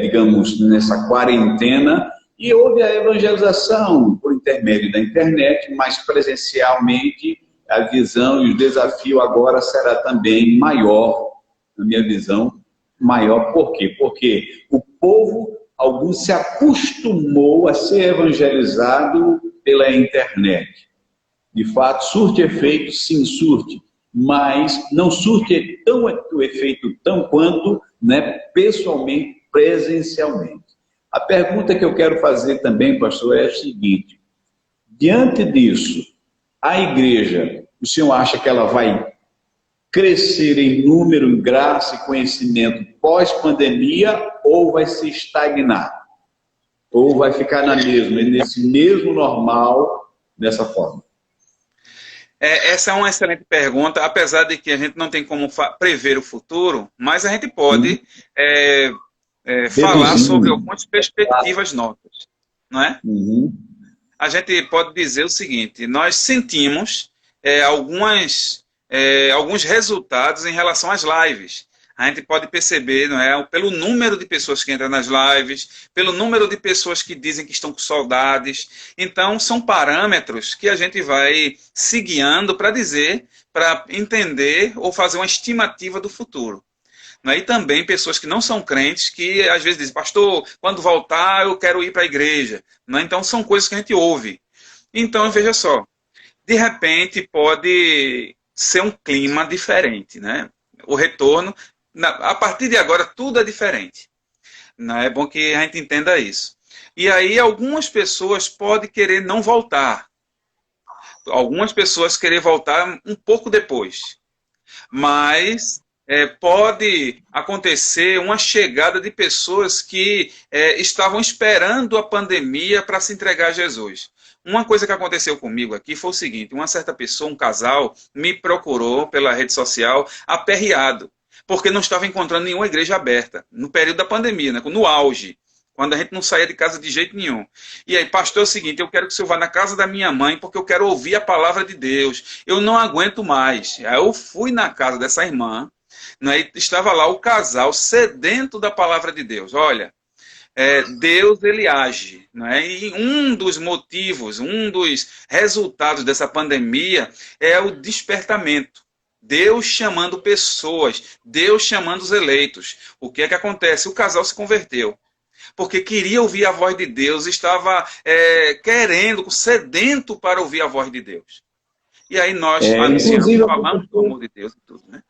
digamos, nessa quarentena, e houve a evangelização por intermédio da internet, mas presencialmente a visão e o desafio agora será também maior, na minha visão, maior. Por quê? Porque o povo, alguns se acostumou a ser evangelizado pela internet. De fato, surte efeito, sim, surte, mas não surte o efeito tão quanto, né, pessoalmente, presencialmente. A pergunta que eu quero fazer também, pastor, é a seguinte: diante disso, a igreja, o senhor acha que ela vai crescer em número, em graça e conhecimento pós-pandemia, ou vai se estagnar? Ou vai ficar nesse mesmo normal, dessa forma? Essa é uma excelente pergunta, apesar de que a gente não tem como prever o futuro, mas a gente pode falar sobre algumas perspectivas nossas, não é? a gente pode dizer o seguinte: nós sentimos alguns resultados em relação às lives. A gente pode perceber, não é, pelo número de pessoas que entram nas lives, pelo número de pessoas que dizem que estão com saudades. Então, são parâmetros que a gente vai se guiando para dizer, para entender ou fazer uma estimativa do futuro. Né? E também pessoas que não são crentes, que às vezes dizem: pastor, quando voltar eu quero ir para a igreja. Né? Então, são coisas que a gente ouve. Então, veja só, de repente pode ser um clima diferente, né? O retorno, a partir de agora, tudo é diferente. Né? É bom que a gente entenda isso. E aí, algumas pessoas podem querer não voltar. Algumas pessoas querer voltar um pouco depois. Mas pode acontecer uma chegada de pessoas que estavam esperando a pandemia para se entregar a Jesus. Uma coisa que aconteceu comigo aqui foi o seguinte: uma certa pessoa, um casal, me procurou pela rede social aperreado, porque não estava encontrando nenhuma igreja aberta, no período da pandemia, né, no auge, quando a gente não saía de casa de jeito nenhum. E aí: pastor, é o seguinte, eu quero que o senhor vá na casa da minha mãe, porque eu quero ouvir a palavra de Deus, eu não aguento mais. Aí eu fui na casa dessa irmã, né, e estava lá o casal sedento da palavra de Deus. Olha, Deus, ele age. Né? E um dos motivos, um dos resultados dessa pandemia é o despertamento. Deus chamando pessoas, Deus chamando os eleitos. O que é que acontece? O casal se converteu, porque queria ouvir a voz de Deus, estava querendo, sedento para ouvir a voz de Deus. E aí nós anunciamos, falamos do amor de Deus e tudo, né?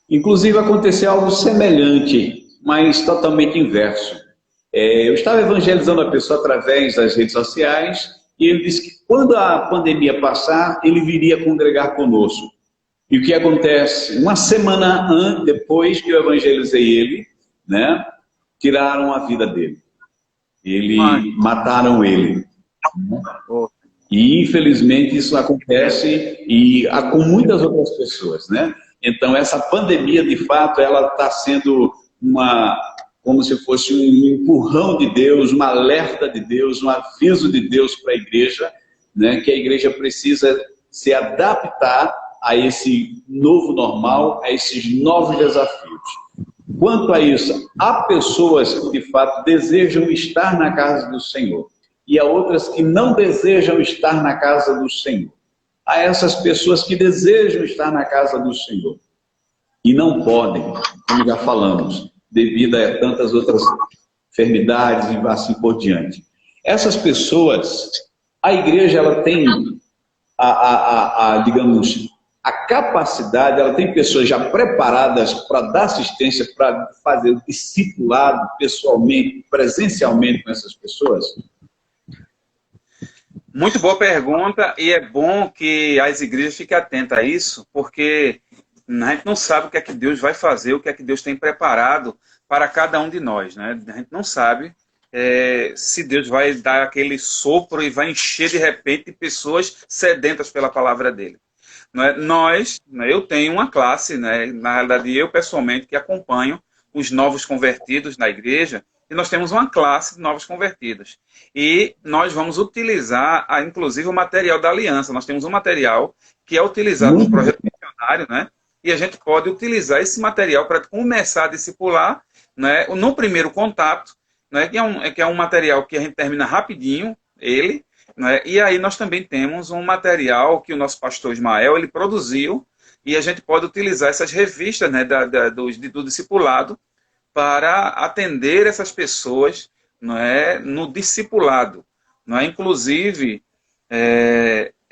Inclusive aconteceu algo semelhante, mas totalmente inverso. Eu estava evangelizando a pessoa através das redes sociais, e ele disse que quando a pandemia passar, ele viria congregar conosco. E o que acontece? Uma semana depois que eu evangelizei ele, né, tiraram a vida dele. Mataram ele. E infelizmente isso acontece com muitas outras pessoas, né? Então essa pandemia, de fato, ela está sendo como se fosse um empurrão de Deus, um alerta de Deus, um aviso de Deus para a igreja, né, que a igreja precisa se adaptar a esse novo normal, a esses novos desafios. Quanto a isso, há pessoas que de fato desejam estar na casa do Senhor, e há outras que não desejam estar na casa do Senhor. Há essas pessoas que desejam estar na casa do Senhor e não podem, como já falamos, devido a tantas outras enfermidades e assim por diante. Essas pessoas, a igreja, ela tem digamos, a capacidade, ela tem pessoas já preparadas para dar assistência, para fazer o discipulado pessoalmente, presencialmente com essas pessoas? Muito boa pergunta, e é bom que as igrejas fiquem atentas a isso, porque a gente não sabe o que é que Deus vai fazer, o que é que Deus tem preparado para cada um de nós. Né? A gente não sabe se Deus vai dar aquele sopro e vai encher de repente de pessoas sedentas pela palavra dele. Eu tenho uma classe, né, na realidade eu pessoalmente, que acompanho os novos convertidos na igreja, e nós temos uma classe de novos convertidos. E nós vamos utilizar, inclusive, o material da aliança. Nós temos um material que é utilizado no projeto missionário, né? E a gente pode utilizar esse material para começar a discipular, né, no primeiro contato, né, que é um material que a gente termina rapidinho, né, e aí nós também temos um material que o nosso pastor Ismael ele produziu, e a gente pode utilizar essas revistas, né, do discipulado para atender essas pessoas, não é, no discipulado. Não é? Inclusive,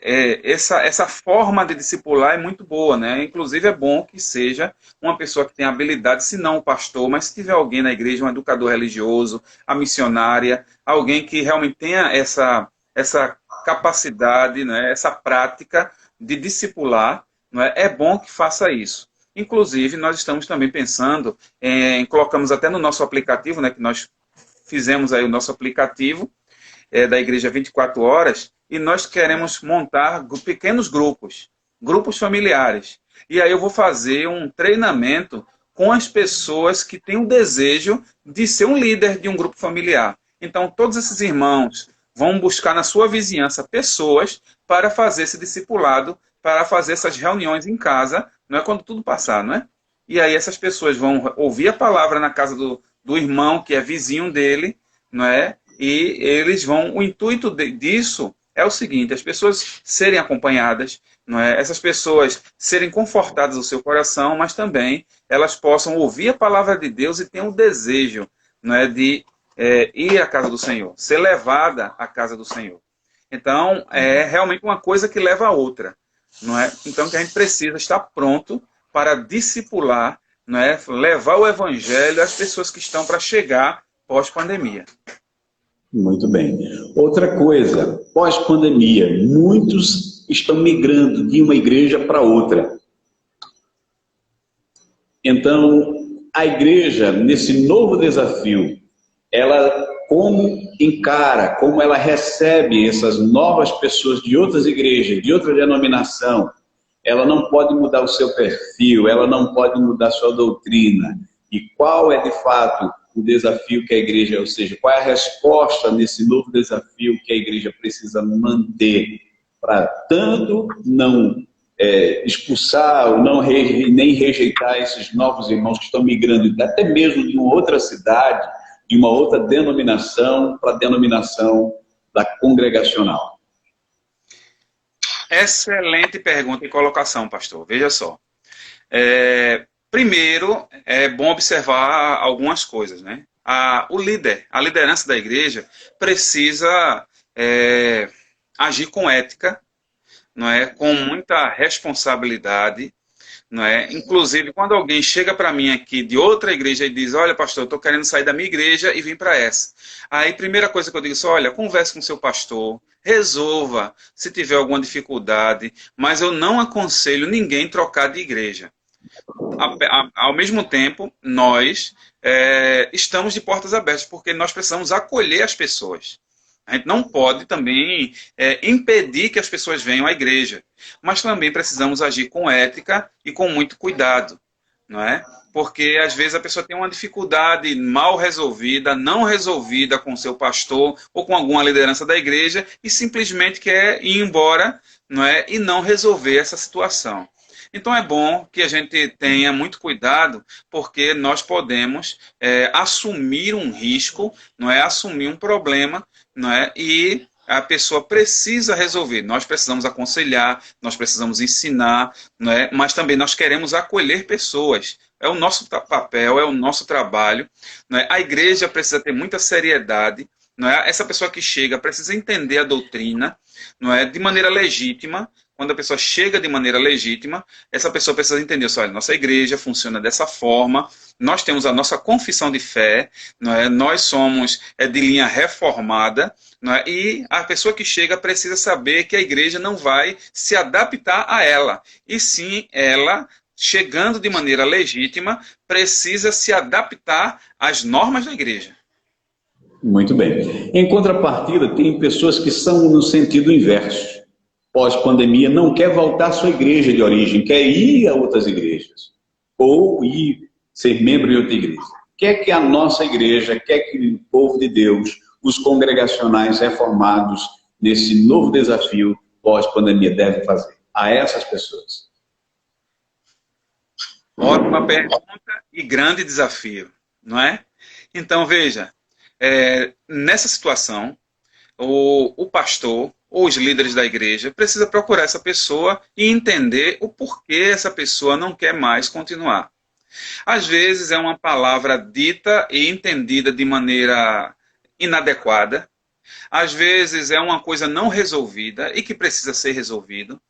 essa forma de discipular é muito boa. Né? Inclusive, é bom que seja uma pessoa que tenha habilidade, se não o pastor, mas se tiver alguém na igreja, um educador religioso, a missionária, alguém que realmente tenha essa capacidade, né, essa prática de discipular, não é? É bom que faça isso. Inclusive, nós estamos também pensando colocamos até no nosso aplicativo, né, que nós fizemos aí o nosso aplicativo da Igreja 24 Horas, e nós queremos montar pequenos grupos familiares. E aí eu vou fazer um treinamento com as pessoas que têm o desejo de ser um líder de um grupo familiar. Então, todos esses irmãos vão buscar na sua vizinhança pessoas para fazer esse discipulado, para fazer essas reuniões em casa, não é, quando tudo passar, não é? E aí essas pessoas vão ouvir a palavra na casa do irmão, que é vizinho dele, não é? E eles vão, o intuito disso é o seguinte: as pessoas serem acompanhadas, não é? Essas pessoas serem confortadas no seu coração, mas também elas possam ouvir a palavra de Deus e tenham o desejo, não é, de ir à casa do Senhor, ser levada à casa do Senhor. Então, é realmente uma coisa que leva a outra, não é? Então, que a gente precisa estar pronto para discipular, não é? Levar o evangelho às pessoas que estão para chegar pós-pandemia. Muito bem. Outra coisa, pós-pandemia, muitos estão migrando de uma igreja para outra. Então, a igreja, nesse novo desafio, ela como encara, como ela recebe essas novas pessoas de outras igrejas, de outra denominação, ela não pode mudar o seu perfil, ela não pode mudar sua doutrina. E qual é, de fato, o desafio que a igreja, ou seja, qual é a resposta nesse novo desafio que a igreja precisa manter para tanto não expulsar ou não nem rejeitar esses novos irmãos que estão migrando, até mesmo de uma outra cidade, de uma outra denominação para a denominação da congregacional? Excelente pergunta e colocação, pastor. Veja só. Primeiro, é bom observar algumas coisas, né? O líder, a liderança da igreja precisa agir com ética, não é? Com muita responsabilidade, não é? Inclusive, quando alguém chega para mim aqui de outra igreja e diz: olha, pastor, eu estou querendo sair da minha igreja e vir para essa. Aí, primeira coisa que eu digo é: olha, converse com o seu pastor, resolva se tiver alguma dificuldade, mas eu não aconselho ninguém trocar de igreja. Ao mesmo tempo, nós estamos de portas abertas, porque nós precisamos acolher as pessoas. A gente não pode também impedir que as pessoas venham à igreja, mas também precisamos agir com ética e com muito cuidado, não é? Porque às vezes a pessoa tem uma dificuldade mal resolvida, não resolvida com o seu pastor ou com alguma liderança da igreja e simplesmente quer ir embora, não é? E não resolver essa situação. Então é bom que a gente tenha muito cuidado, porque nós podemos assumir um risco, não é? Assumir um problema, não é? E a pessoa precisa resolver. Nós precisamos aconselhar, nós precisamos ensinar, não é? Mas também nós queremos acolher pessoas. É o nosso papel, é o nosso trabalho, não é? A igreja precisa ter muita seriedade, não é? Essa pessoa que chega precisa entender a doutrina, não é? De maneira legítima. Quando a pessoa chega de maneira legítima, essa pessoa precisa entender: olha, nossa igreja funciona dessa forma, nós temos a nossa confissão de fé, não é? Nós somos de linha reformada, não é? E a pessoa que chega precisa saber que a igreja não vai se adaptar a ela, e sim ela, chegando de maneira legítima, precisa se adaptar às normas da igreja. Muito bem. Em contrapartida, tem pessoas que são no sentido inverso. Pós-pandemia, não quer voltar à sua igreja de origem, quer ir a outras igrejas, ou ir ser membro de outra igreja. Quer que a nossa igreja, quer que o povo de Deus, os congregacionais reformados, nesse novo desafio pós-pandemia, devem fazer a essas pessoas? Ótima pergunta e grande desafio, não é? Então, veja, nessa situação, o pastor ou os líderes da igreja precisa procurar essa pessoa e entender o porquê essa pessoa não quer mais continuar. Às vezes é uma palavra dita e entendida de maneira inadequada. Às vezes é uma coisa não resolvida e que precisa ser resolvido,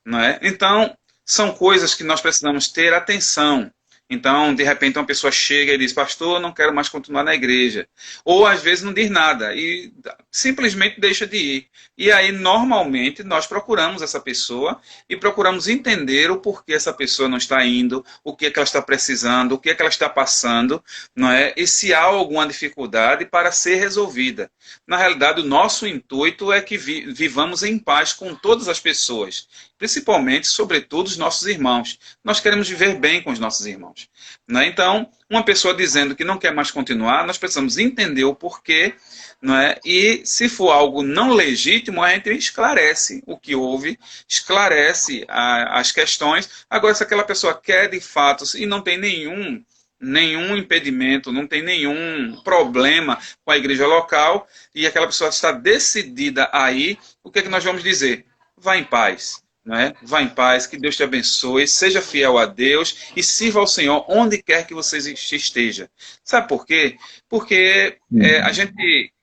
não é? Então, são coisas que nós precisamos ter atenção. Então, de repente, uma pessoa chega e diz: pastor, eu não quero mais continuar na igreja. Ou, às vezes, não diz nada e simplesmente deixa de ir. E aí, normalmente, nós procuramos essa pessoa e procuramos entender o porquê essa pessoa não está indo, o que é que ela está precisando, o que é que ela está passando, não é? E se há alguma dificuldade para ser resolvida. Na realidade, o nosso intuito é que vivamos em paz com todas as pessoas, principalmente, sobretudo, os nossos irmãos. Nós queremos viver bem com os nossos irmãos. irmãos. Né? Então, uma pessoa dizendo que não quer mais continuar, nós precisamos entender o porquê, não é? E se for algo não legítimo, a gente esclarece o que houve, esclarece as questões. Agora, se aquela pessoa quer de fato e não tem nenhum impedimento, não tem nenhum problema com a igreja local, e aquela pessoa está decidida a ir, o que é que nós vamos dizer? Vá em paz. Não é? Vá em paz, que Deus te abençoe, seja fiel a Deus e sirva ao Senhor onde quer que você esteja. Sabe por quê? Porque a gente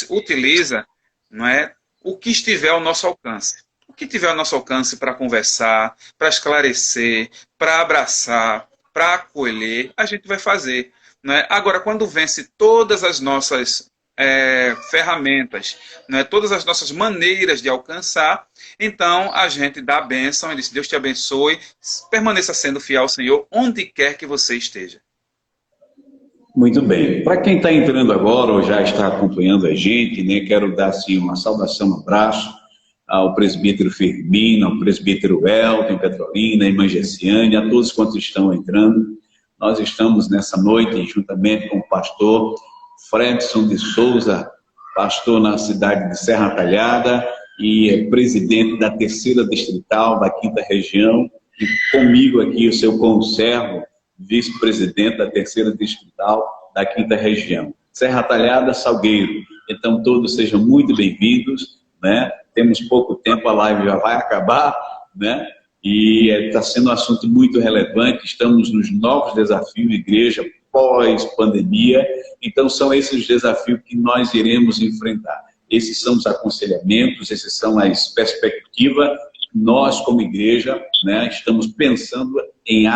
utiliza, não é, o que estiver ao nosso alcance. O que tiver ao nosso alcance para conversar, para esclarecer, para abraçar, para acolher, a gente vai fazer. Não é? Agora, quando vence todas as nossas ferramentas, não é? Todas as nossas maneiras de alcançar, então a gente dá a bênção, ele diz, Deus te abençoe, permaneça sendo fiel ao Senhor, onde quer que você esteja. Muito bem. Para quem está entrando agora ou já está acompanhando a gente, né, quero dar assim, uma saudação, um abraço ao presbítero Firmino, ao presbítero Elton, em Petrolina, irmã Gessiane, a todos quantos estão entrando. Nós estamos nessa noite, juntamente com o pastor Fredson de Souza, pastor na cidade de Serra Talhada e é presidente da 3ª Distrital, da 5ª Região, e comigo aqui o seu conservo, vice-presidente da 3ª Distrital, da 5ª Região. Serra Talhada, Salgueiro. Então todos sejam muito bem-vindos, né? Temos pouco tempo, a live já vai acabar, né? E está sendo um assunto muito relevante, estamos nos novos desafios de igreja pós-pandemia, então são esses desafios que nós iremos enfrentar. Esses são os aconselhamentos, esses são as perspectivas. Nós, como igreja, né, estamos pensando em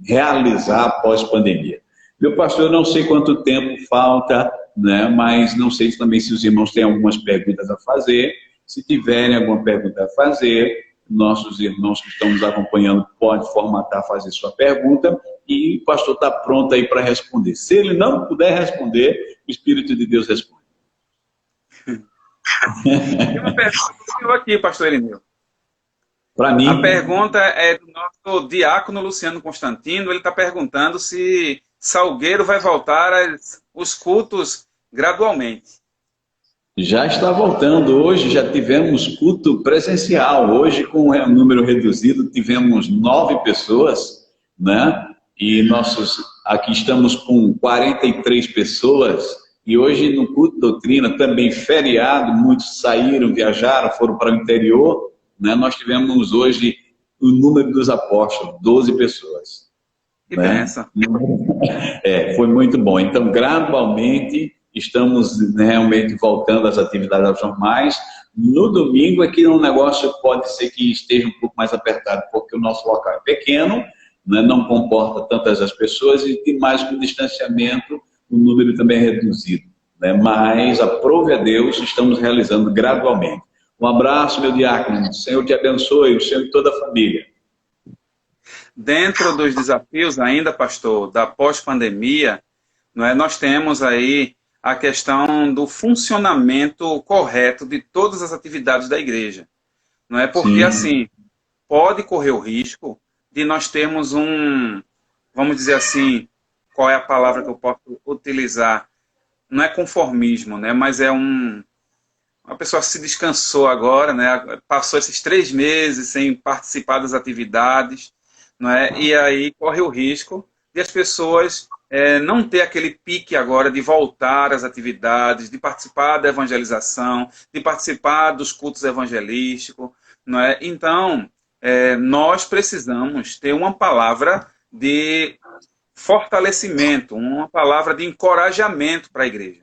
realizar pós-pandemia. Meu pastor, eu não sei quanto tempo falta, né, mas não sei também se os irmãos têm algumas perguntas a fazer. Se tiverem alguma pergunta a fazer, nossos irmãos que estão nos acompanhando podem formatar, fazer sua pergunta e o pastor está pronto aí para responder. Se ele não puder responder, o Espírito de Deus responde. Tem uma pergunta do senhor aqui, pastor Elineu. Para mim. A pergunta é do nosso diácono Luciano Constantino. Ele está perguntando se Salgueiro vai voltar os cultos gradualmente. Já está voltando. Hoje já tivemos culto presencial. Hoje, com um número reduzido, tivemos 9 pessoas, né? E aqui estamos com 43 pessoas. E hoje, no culto de doutrina, também feriado, muitos saíram, viajaram, foram para o interior, né? Nós tivemos hoje o número dos apóstolos, 12 pessoas. Que benção. Foi muito bom. Então, gradualmente, estamos realmente voltando às atividades normais. No domingo é que o negócio pode ser que esteja um pouco mais apertado, porque o nosso local é pequeno, né, não comporta tantas as pessoas e tem mais que o distanciamento, o número também é reduzido. Né? Mas, aprove a Deus, estamos realizando gradualmente. Um abraço, meu diácono. O Senhor te abençoe, o Senhor e toda a família. Dentro dos desafios ainda, pastor, da pós-pandemia, não é, nós temos aí a questão do funcionamento correto de todas as atividades da igreja. Não é? Porque, assim, pode correr o risco de nós termos vamos dizer assim, qual é a palavra que eu posso utilizar? Não é conformismo, né? Mas é uma pessoa se descansou agora, né? Passou esses 3 meses sem participar das atividades, não é? E aí corre o risco de as pessoas não ter aquele pique agora de voltar às atividades, de participar da evangelização, de participar dos cultos evangelísticos, não é? Então, nós precisamos ter uma palavra de fortalecimento, uma palavra de encorajamento para a igreja.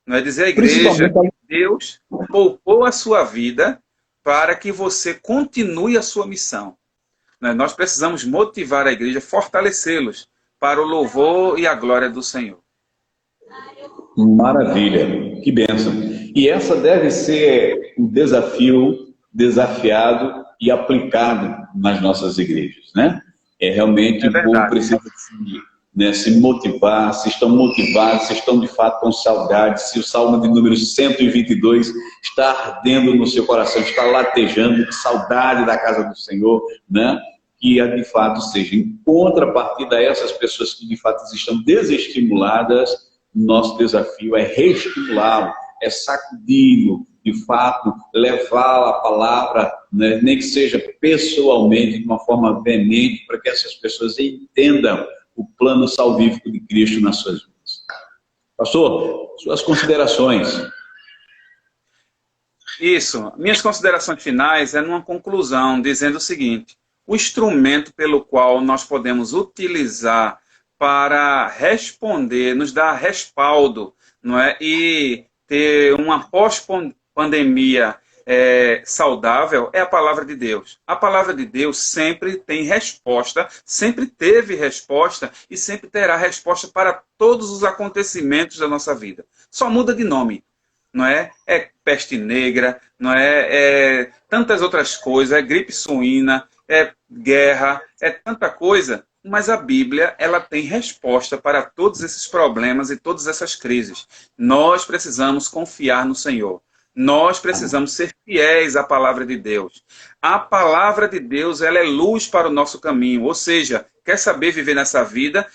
Não é dizer à igreja que Deus poupou a sua vida para que você continue a sua missão. Nós precisamos motivar a igreja, fortalecê-los para o louvor e a glória do Senhor. Maravilha, que bênção. E essa deve ser um desafio desafiado e aplicado nas nossas igrejas, né? Realmente o povo precisa se motivar, se estão motivados, se estão de fato com saudade, se o Salmo de número 122 está ardendo no seu coração, está latejando de saudade da casa do Senhor, né? que de fato seja em contrapartida a essas pessoas que de fato estão desestimuladas. Nosso desafio é reestimulá-lo, é sacudi-lo, de fato, levá-lo a palavra, né, nem que seja pessoalmente, de uma forma veemente, para que essas pessoas entendam o plano salvífico de Cristo nas suas vidas. Pastor, suas considerações. Isso. Minhas considerações finais é numa conclusão, dizendo o seguinte: o instrumento pelo qual nós podemos utilizar para responder, nos dar respaldo, não é? E ter uma pós-pandemia saudável é a palavra de Deus. A palavra de Deus sempre tem resposta, sempre teve resposta e sempre terá resposta para todos os acontecimentos da nossa vida. Só muda de nome. Não é? É peste negra, não é tantas outras coisas, é gripe suína, é guerra, é tanta coisa, mas a Bíblia, ela tem resposta para todos esses problemas e todas essas crises. Nós precisamos confiar no Senhor. Nós precisamos ser fiéis à palavra de Deus. A palavra de Deus, ela é luz para o nosso caminho, ou seja, quer saber viver nessa vida,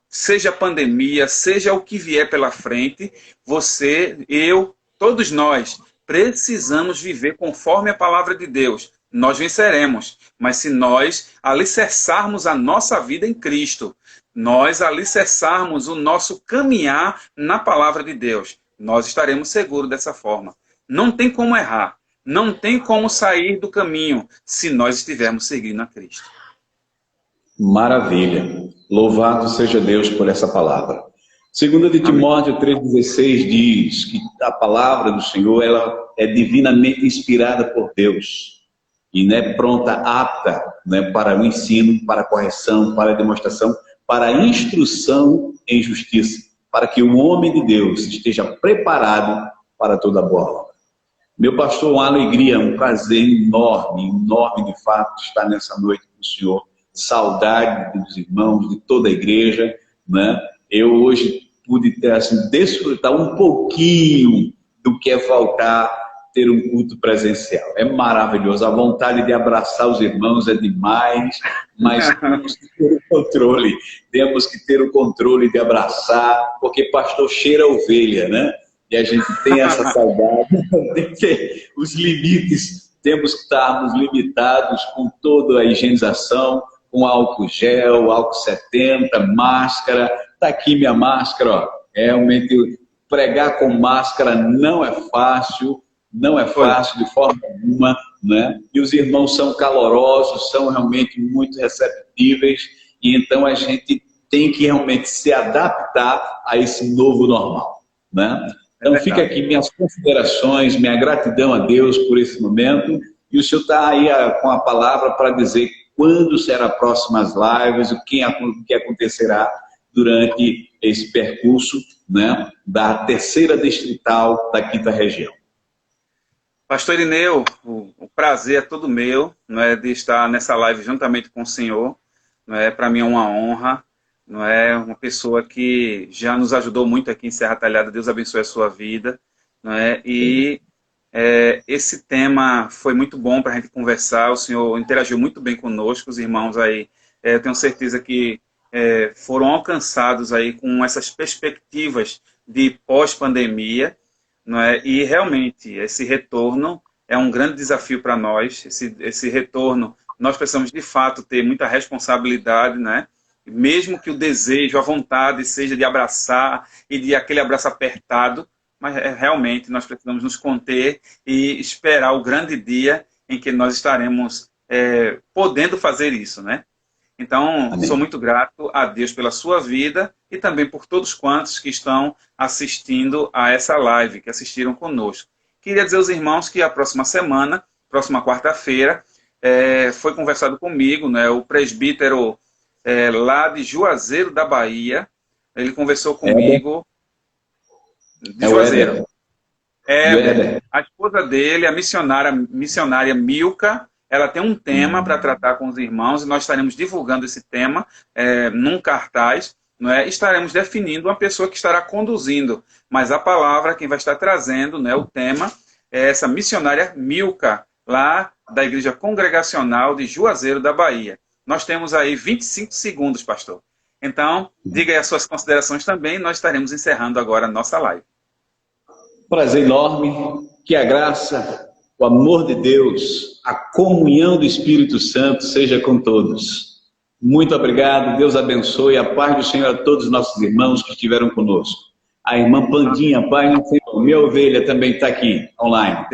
seja pandemia, seja o que vier pela frente, você, eu, todos nós precisamos viver conforme a palavra de Deus. Nós venceremos, mas se nós alicerçarmos a nossa vida em Cristo, nós alicerçarmos o nosso caminhar na palavra de Deus, nós estaremos seguros dessa forma. Não tem como errar, não tem como sair do caminho se nós estivermos seguindo a Cristo. Maravilha. Louvado seja Deus por essa palavra. Segunda de Timóteo 3,16 diz que a palavra do Senhor, ela é divinamente inspirada por Deus e pronta, apta, para o ensino, para a correção, para a demonstração, para a instrução em justiça, para que o homem de Deus esteja preparado para toda boa obra. Meu pastor, uma alegria, um prazer enorme, enorme de fato estar nessa noite com o Senhor. Saudade dos irmãos, de toda a igreja, né? Eu hoje pude ter, assim, desfrutar um pouquinho do que é voltar a ter um culto presencial. É maravilhoso, a vontade de abraçar os irmãos é demais, mas temos que ter o controle, de abraçar, porque pastor cheira ovelha, né? E a gente tem essa saudade, tem que ter os limites, temos que estarmos limitados com toda a higienização, com álcool gel, álcool 70, máscara. Está aqui minha máscara, ó. Realmente, pregar com máscara não é fácil de forma alguma, né? E os irmãos são calorosos, são realmente muito receptíveis, e então a gente tem que realmente se adaptar a esse novo normal, né? Então fica aqui minhas considerações, minha gratidão a Deus por esse momento, e o senhor está aí com a palavra para dizer quando serão as próximas lives, o que acontecerá durante esse percurso, né, da terceira distrital da quinta região. Pastor Irineu, o prazer é todo meu, não é, de estar nessa live juntamente com o senhor. Não é, para mim é uma honra, não é, uma pessoa que já nos ajudou muito aqui em Serra Talhada. Deus abençoe a sua vida, não é? E esse tema foi muito bom para a gente conversar. O senhor interagiu muito bem conosco, os irmãos aí, eu tenho certeza que foram alcançados aí com essas perspectivas de pós-pandemia, não é? E realmente esse retorno é um grande desafio para nós. Esse retorno, nós precisamos de fato ter muita responsabilidade, né? Mesmo que o desejo, a vontade seja de abraçar e de aquele abraço apertado, mas realmente nós precisamos nos conter e esperar o grande dia em que nós estaremos podendo fazer isso, né? Então, Amém. Sou muito grato a Deus pela sua vida e também por todos quantos que estão assistindo a essa live, que assistiram conosco. Queria dizer aos irmãos que a próxima semana, próxima quarta-feira, foi conversado comigo, né, o presbítero lá de Juazeiro da Bahia. Ele conversou comigo... De Juazeiro. A esposa dele, a missionária Milka, ela tem um tema para tratar com os irmãos, e nós estaremos divulgando esse tema num cartaz, não é? Estaremos definindo uma pessoa que estará conduzindo, mas a palavra, quem vai estar trazendo, né, o tema, é essa missionária Milka, lá da Igreja Congregacional de Juazeiro da Bahia. Nós temos aí 25 segundos, pastor. Então, diga aí as suas considerações também, nós estaremos encerrando agora a nossa live. Prazer enorme, que a graça, o amor de Deus, a comunhão do Espírito Santo seja com todos. Muito obrigado, Deus abençoe, a paz do Senhor a todos os nossos irmãos que estiveram conosco. A irmã Pandinha, paz no Senhor, minha ovelha também está aqui, online.